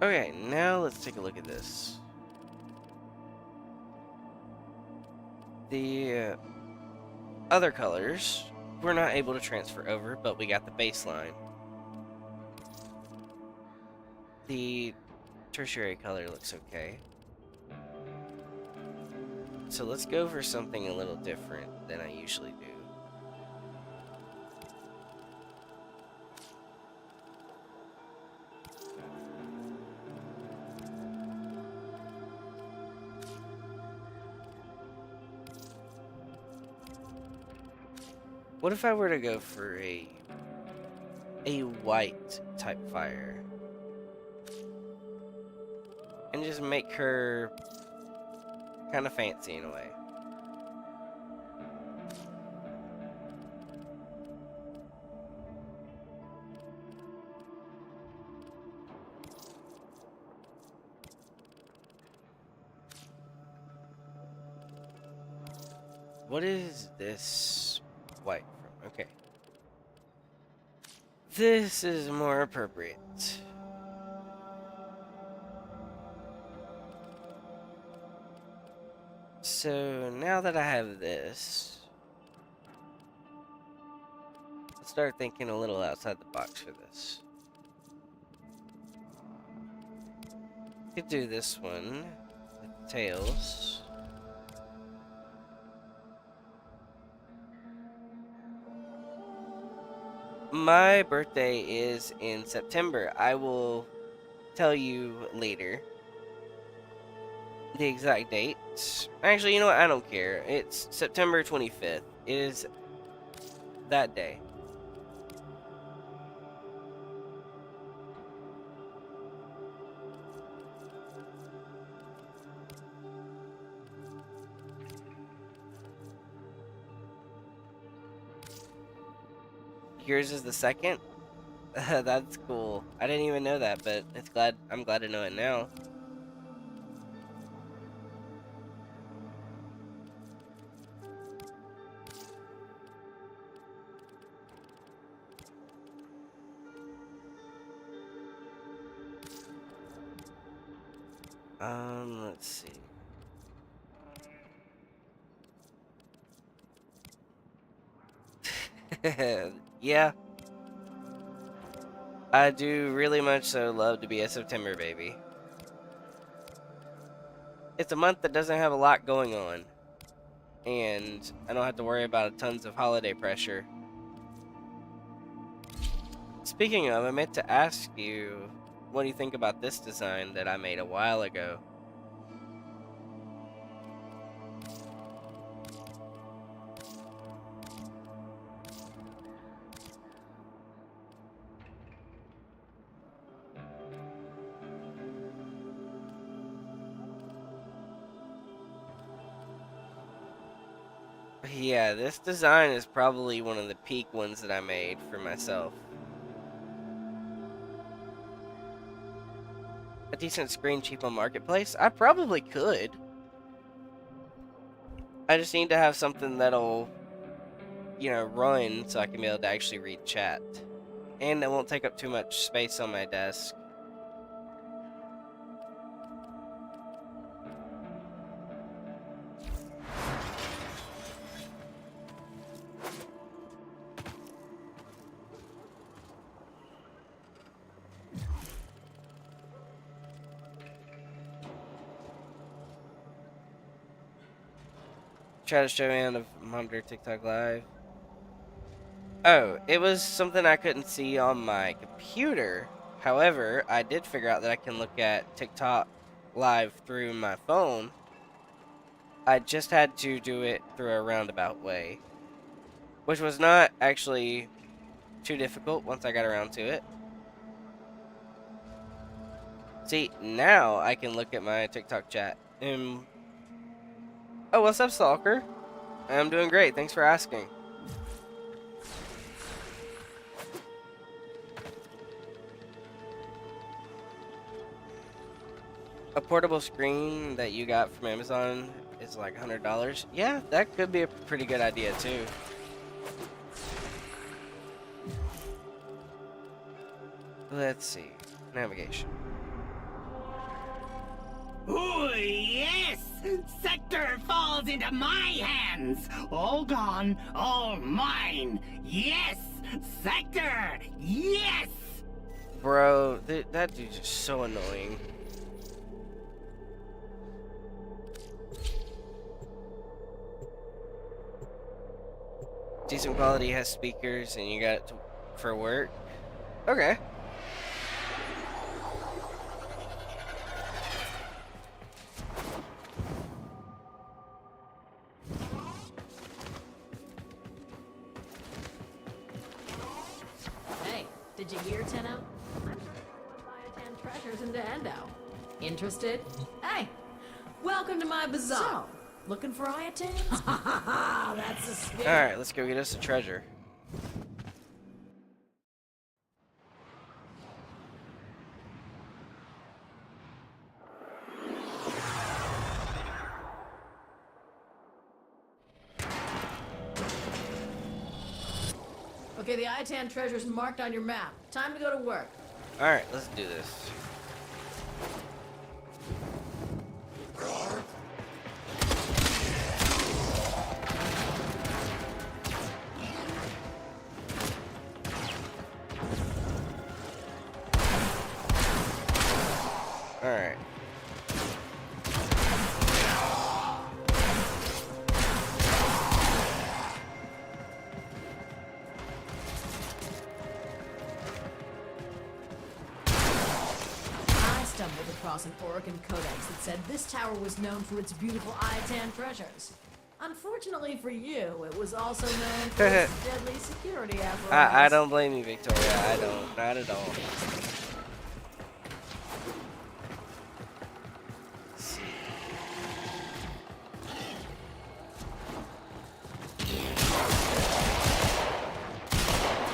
Okay, now let's take a look at this. The other colors we're not able to transfer over, but we got the baseline. The tertiary color looks okay. So let's go for something a little different than I usually do. What if I were to go for a white type fire? And just make her kind of fancy in a way. What is this white from? Okay. This is more appropriate. So now that I have this, let's start thinking a little outside the box for this. Could do this one with tails. My birthday is in September. I will tell you later the exact date. Actually, you know what? I don't care. It's September 25th. It is that day. Yours is the second? That's cool. I didn't even know that, but I'm glad to know it now. Let's see. Yeah. I do really much so love to be a September baby. It's a month that doesn't have a lot going on. And I don't have to worry about tons of holiday pressure. Speaking of, I meant to ask you, what do you think about this design that I made a while ago? Yeah, this design is probably one of the peak ones that I made for myself. A decent screen cheap on Marketplace? I probably could. I just need to have something that'll, run so I can be able to actually read chat. And it won't take up too much space on my desk. Try to show me how to monitor TikTok live. Oh, it was something I couldn't see on my computer. However, I did figure out that I can look at TikTok live through my phone. I just had to do it through a roundabout way, which was not actually too difficult once I got around to it. See, now I can look at my TikTok chat. Oh, what's up, Stalker? I'm doing great. Thanks for asking. A portable screen that you got from Amazon is like $100. Yeah, that could be a pretty good idea too. Let's see. Navigation. Oh, yes! Sector falls into my hands! All gone, all mine! Yes! Sector! Yes! Bro, that dude's just so annoying. Decent quality, has speakers, and you got it for work. Okay. Hey, did you hear, Tenno? I'm trying to put my 10 treasures into Endo. Interested? Hey, welcome to my bazaar. So, looking for Iatans? That's a spirit. Alright, let's go get us a treasure. Okay, the Iatan treasure's marked on your map. Time to go to work. Alright, let's do this. Alright. I stumbled across an Oregon codex that said this tower was known for its beautiful Iatan treasures. Unfortunately for you, it was also known for its deadly security apparatus. I don't blame you, Victoria. I don't. Not at all. Let's see.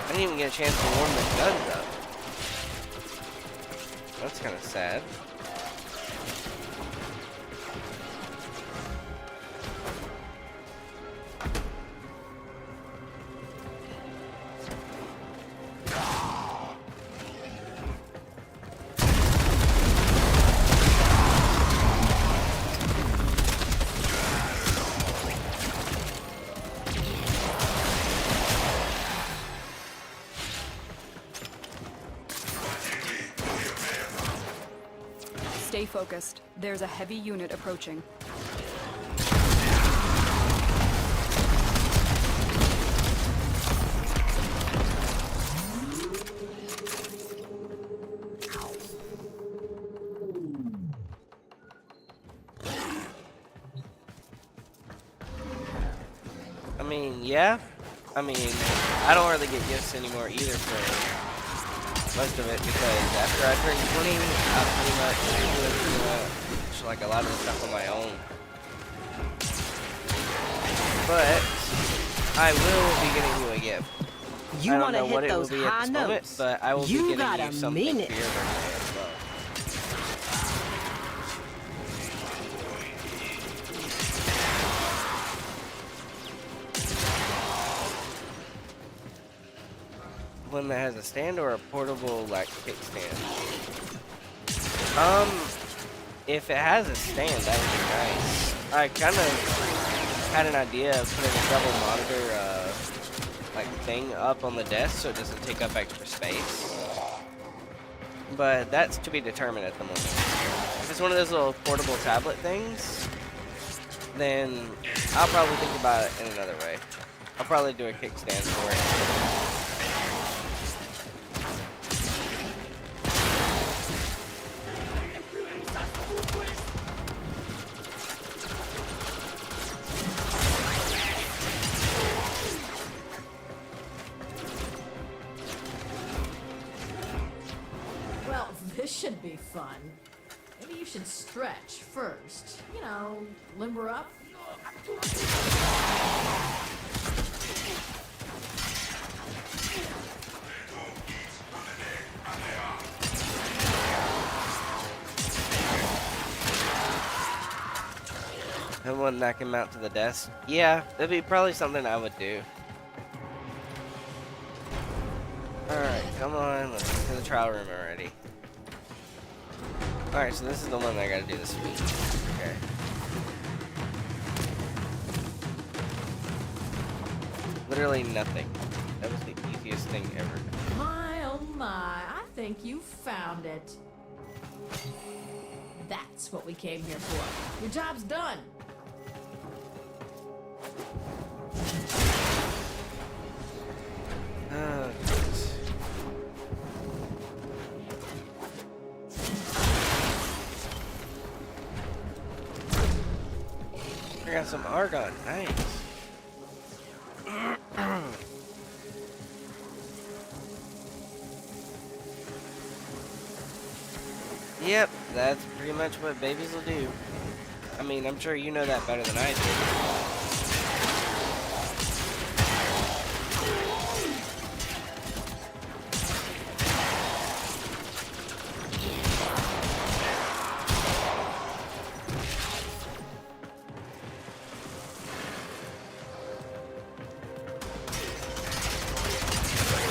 I didn't even get a chance to warm the guns up. That's kind of sad. Stay focused. There's a heavy unit approaching. I mean, yeah. I mean, I don't really get gifts anymore either for most of it because after I turned 20, I pretty much do like a lot of the stuff on my own. But I will be getting you a gift. You I don't want to know what hit it will those be at high this moment, notes. but I will be You getting gotta you something for mean your it. birthday as well. One that has a stand or a portable like kickstand. If it has a stand, that would be nice. I kind of had an idea of putting a double monitor like thing up on the desk so it doesn't take up extra space. But that's to be determined at the moment. If it's one of those little portable tablet things, then I'll probably think about it in another way. I'll probably do a kickstand for it. Well, this should be fun. Maybe you should stretch first. You know, limber up. And we'll knock him out to the desk. Yeah, that'd be probably something I would do. Alright, come on, let's get to the trial room already. Alright, so this is the one that I gotta do this week. Okay. Literally nothing. That was the easiest thing ever. My, oh my, I think you found it. That's what we came here for. Your job's done. Oh, goodness. I got some argon. Nice. Yep, that's pretty much what babies will do. I mean, I'm sure you know that better than I do.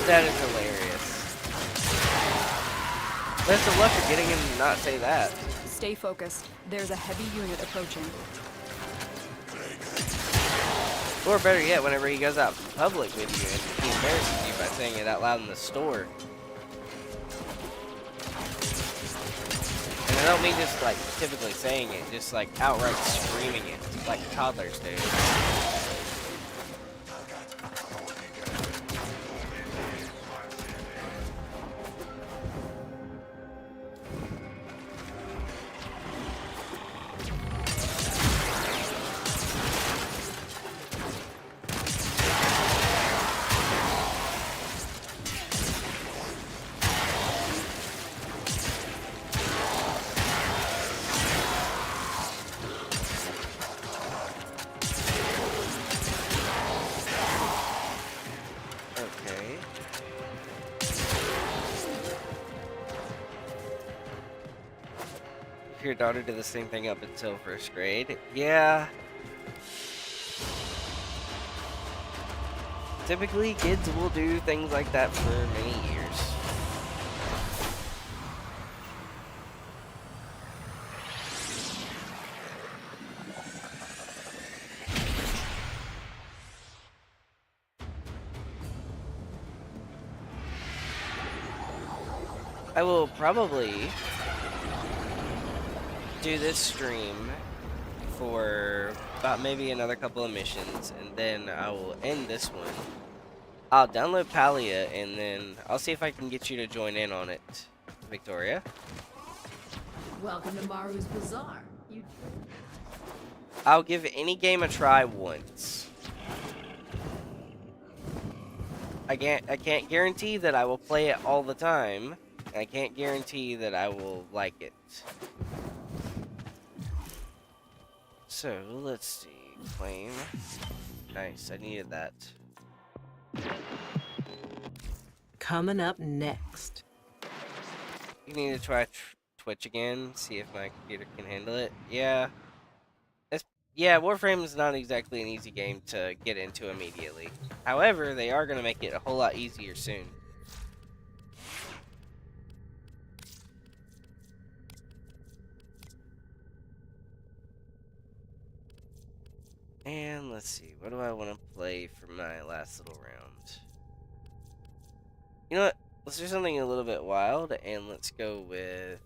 That is hilarious. Best of luck for getting him to not say that. Stay focused. There's a heavy unit approaching. Or better yet, whenever he goes out in public with you and he embarrasses you by saying it out loud in the store. And I don't mean just like typically saying it, just like outright screaming it, like toddlers do. Your daughter did the same thing up until first grade. Yeah. Typically, kids will do things like that for many years. I will probably do this stream for about maybe another couple of missions, and then I will end this one. I'll download Palia, and then I'll see if I can get you to join in on it, Victoria. Welcome to Maru's Bazaar. I'll give any game a try once. I can't guarantee that I will play it all the time. I can't guarantee that I will like it. So, let's see. Claim. Nice, I needed that. Coming up next. You need to try Twitch again, see if my computer can handle it. Yeah. Yeah, Warframe is not exactly an easy game to get into immediately. However, they are going to make it a whole lot easier soon. And let's see, what do I want to play for my last little round? You know what? Let's do something a little bit wild, and let's go with...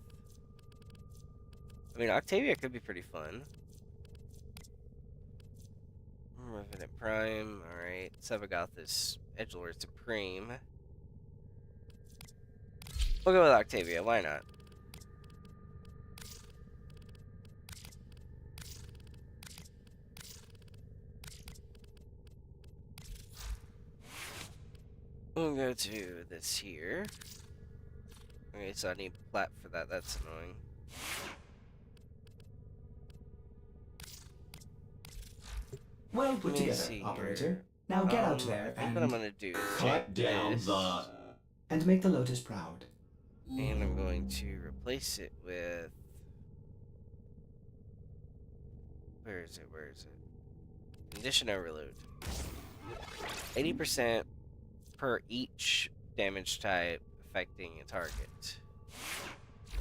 I mean, Octavia could be pretty fun. Revenant Prime. Alright, Sevagoth is Edgelord Supreme. We'll go with Octavia, why not? We'll go to this here. Okay, so I need plat for that, that's annoying. Well put Let me together, see operator. here. Now get out I there think what I'm gonna do is take this, and make the Lotus proud. and I'm going to replace it with... Where is it? Where is it? Condition overload. 80% per each damage type affecting a target.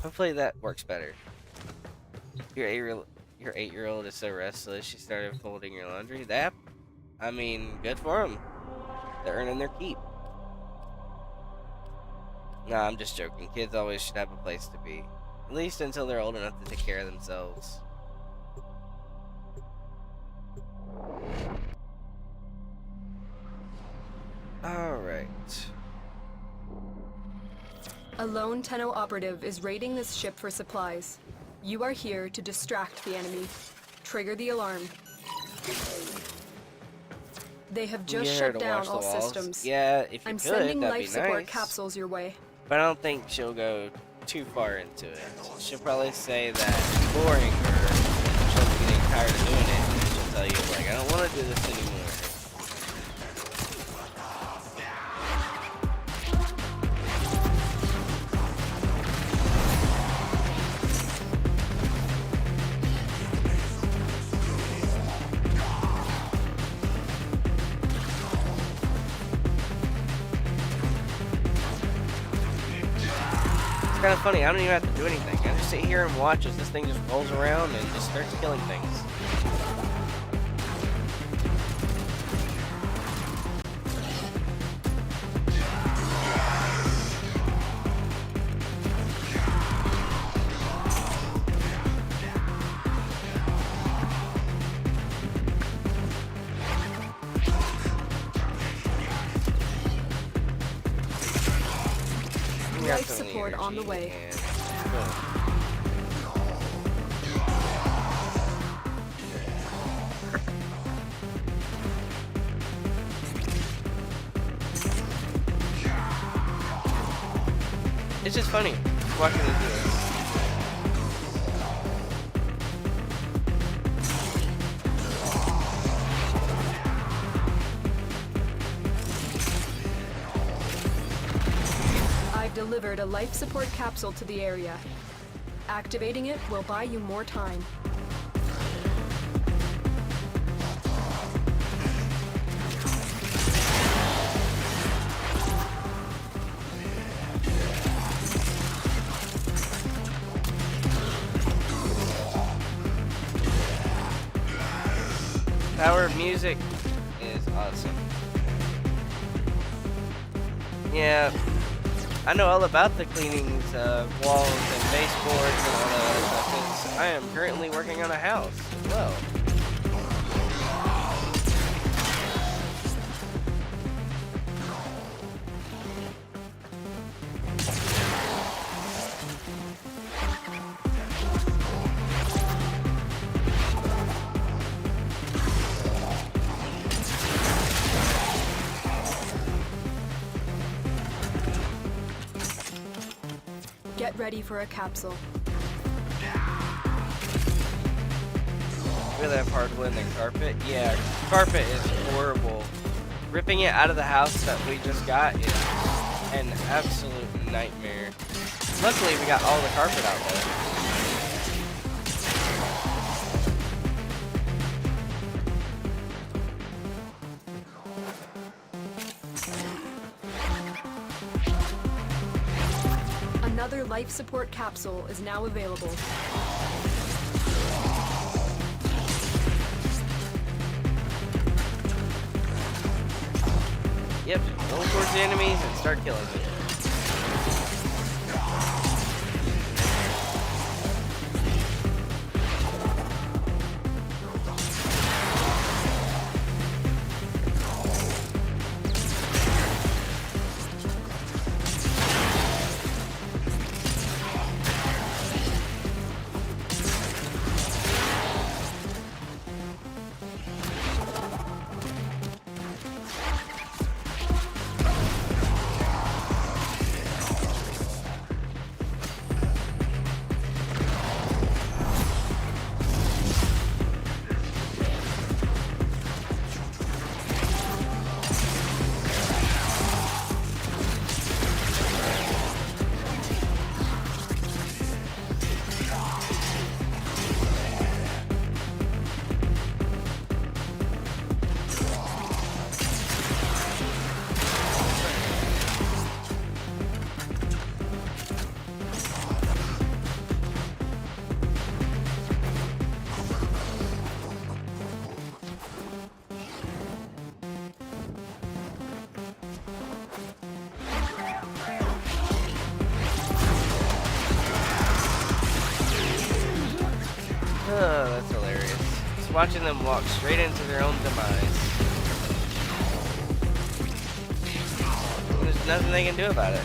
Hopefully that works better. Your 8-year-old is so restless she started folding your laundry. That, I mean, good for them. They're earning their keep. Nah, I'm just joking. Kids always should have a place to be. At least until they're old enough to take care of themselves. Alright. A lone Tenno operative is raiding this ship for supplies. You are here to distract the enemy. Trigger the alarm. They have just shut down all systems. Yeah, if you I'm could, sending that'd life be support nice. capsules your way. But I don't think she'll go too far into it. She'll probably say that it's boring, or she'll be getting tired of doing it, and she'll tell you, like, I don't want to do this anymore. It's kind of funny, I don't even have to do anything. I just sit here and watch as this thing just rolls around and just starts killing things. Life support on the way. It's just funny watching them do it. I've delivered a life support capsule to the area. Activating it will buy you more time. Power of music is awesome. Yeah, I know all about the cleanings of walls and baseboards and all that other stuff, 'cause I am currently working on a house as well. Get ready for a capsule. Really have hardwood and carpet? Yeah, carpet is horrible. Ripping it out of the house that we just got is an absolute nightmare. Luckily, we got all the carpet out there. Another life support capsule is now available. Yep, just roll towards the enemies and start killing them. Oh, that's hilarious. Just watching them walk straight into their own demise. And there's nothing they can do about it.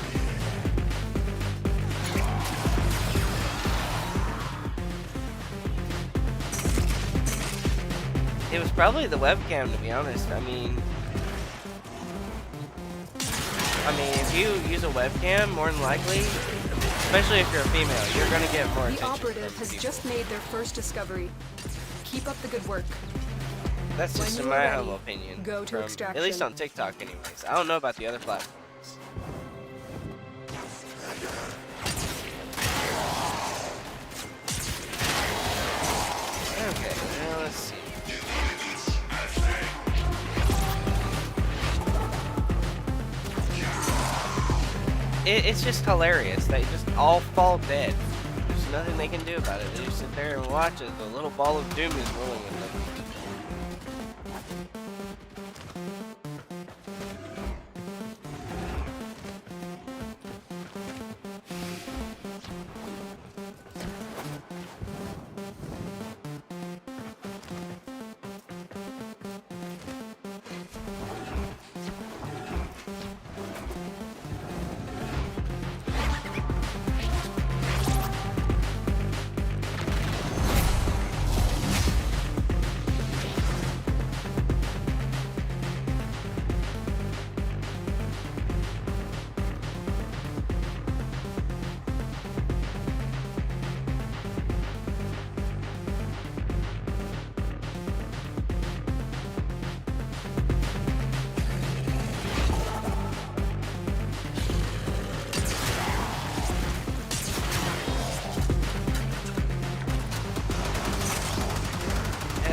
It was probably the webcam, to be honest. I mean, if you use a webcam, more than likely, especially if you're a female, you're gonna get more attention. The operative from has people. just made their first discovery. Keep up the good work. That's just When in you're my ready, humble opinion. go to from- extraction. At least on TikTok, anyways. I don't know about the other platforms. Okay, now let's see. It's just hilarious. They just all fall dead. There's nothing they can do about it. They just sit there and watch as the little ball of doom is rolling with them.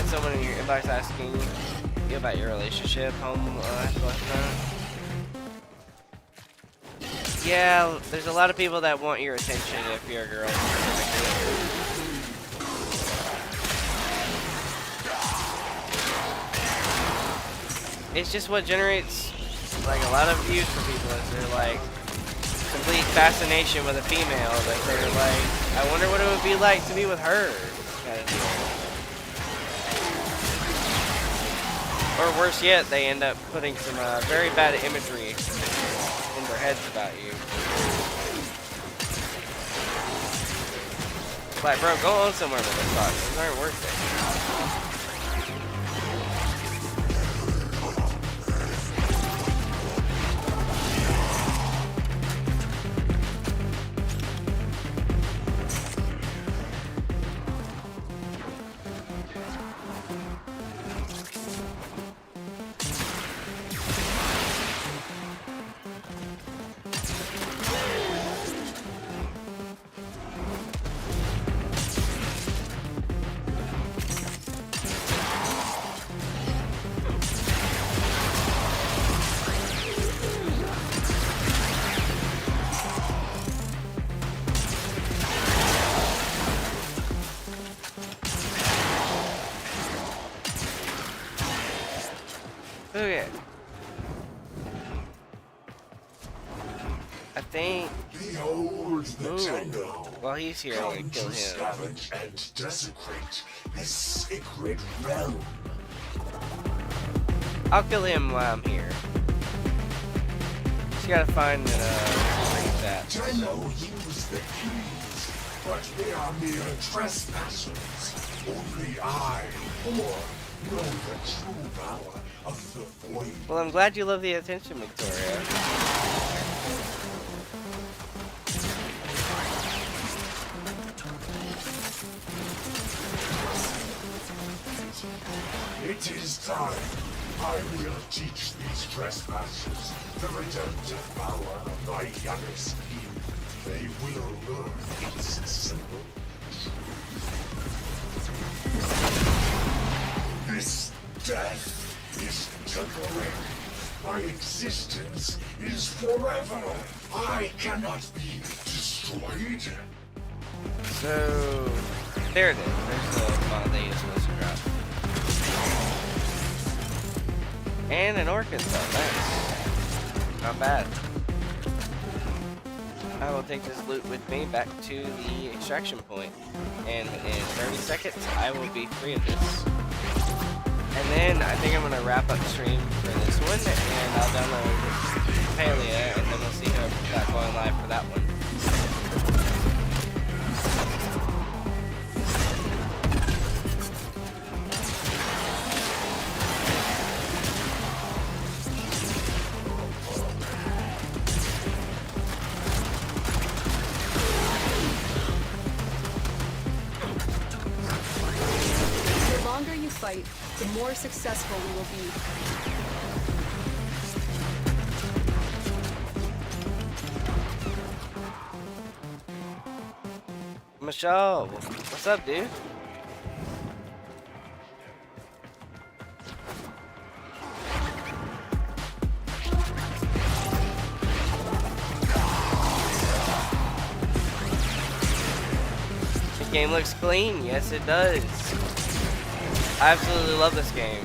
Someone in your inbox asking you about your relationship home last night. Yeah, there's a lot of people that want your attention if you're a girl. It's just what generates like a lot of views for people is they're like complete fascination with a female that they're like, I wonder what it would be like to be with her kind of deal. Or worse yet, they end up putting some very bad imagery in their heads about you. Like, bro, go on somewhere with this thought. These aren't worth it. Okay. I think. Behold the Tenno. While he's here, I'm gonna Come kill to him. scavenge and desecrate this sacred realm. I'll kill him while I'm here. Just gotta find where's that. Tenno use the keys, but they are mere trespassers. Only I, or know the true power of the void. Well, I'm glad you love the attention, Victoria. It is time. I will teach these trespassers the redemptive power of my youngest scheme. They will learn its simple truth. This death is temporary. My existence is forever. I cannot be destroyed. So, there it is. There's the mod that you're supposed to drop. And an Arkansas, nice. Not bad. I will take this loot with me back to the extraction point. And in 30 seconds, I will be free of this. And then I think I'm going to wrap up the stream for this one, and I'll download Palia, and then we'll see who I've got going live for that one. The longer you fight, the more successful we will be. Michelle, what's up, dude? The game looks clean. Yes, it does. I absolutely love this game.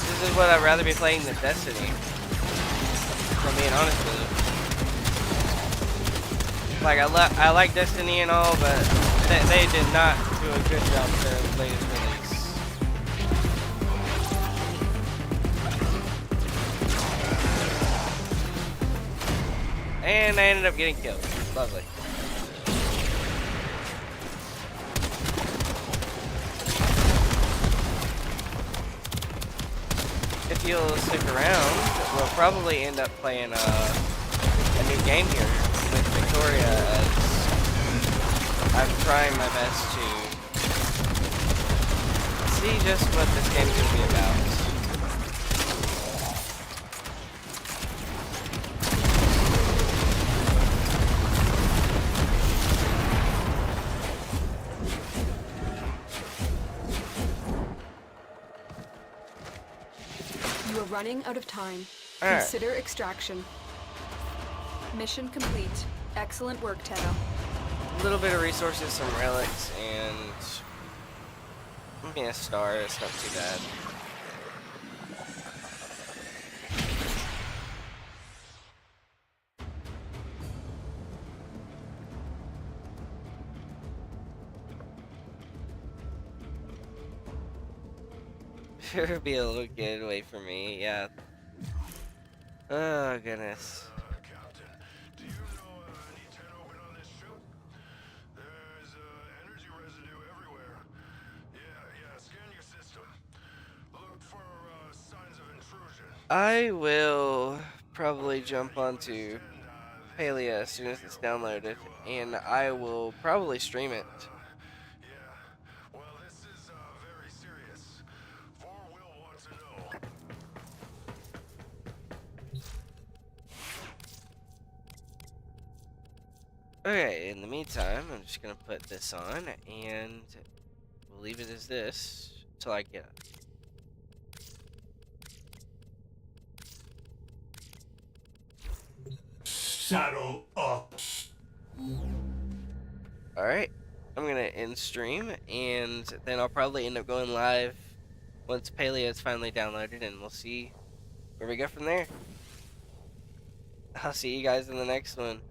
This is what I'd rather be playing than Destiny. If I'm being honest with you. Like, I like Destiny and all, but they did not do a good job with their latest release. And I ended up getting killed. Lovely. If you'll stick around, we'll probably end up playing a new game here with Victoria, as I'm trying my best to see just what this game's going to be about. You are running out of time. Alright. Consider extraction. Mission complete. Excellent work, Tenno. A little bit of resources, some relics, and maybe a star. That's not too bad. It would be a little getaway for me, yeah. Oh, goodness. Captain, do you know any Tennocon on this ship? There's energy residue everywhere. Yeah, scan your system. Look for signs of intrusion. I will probably jump onto Palia as soon as it's downloaded, and I will probably stream it. Well, this is very serious. For will want to know. Okay, in the meantime, I'm just gonna put this on, and we'll leave it as this till I get it. Saddle up. Alright, I'm gonna end stream, and then I'll probably end up going live once Palia is finally downloaded, and we'll see where we go from there. I'll see you guys in the next one.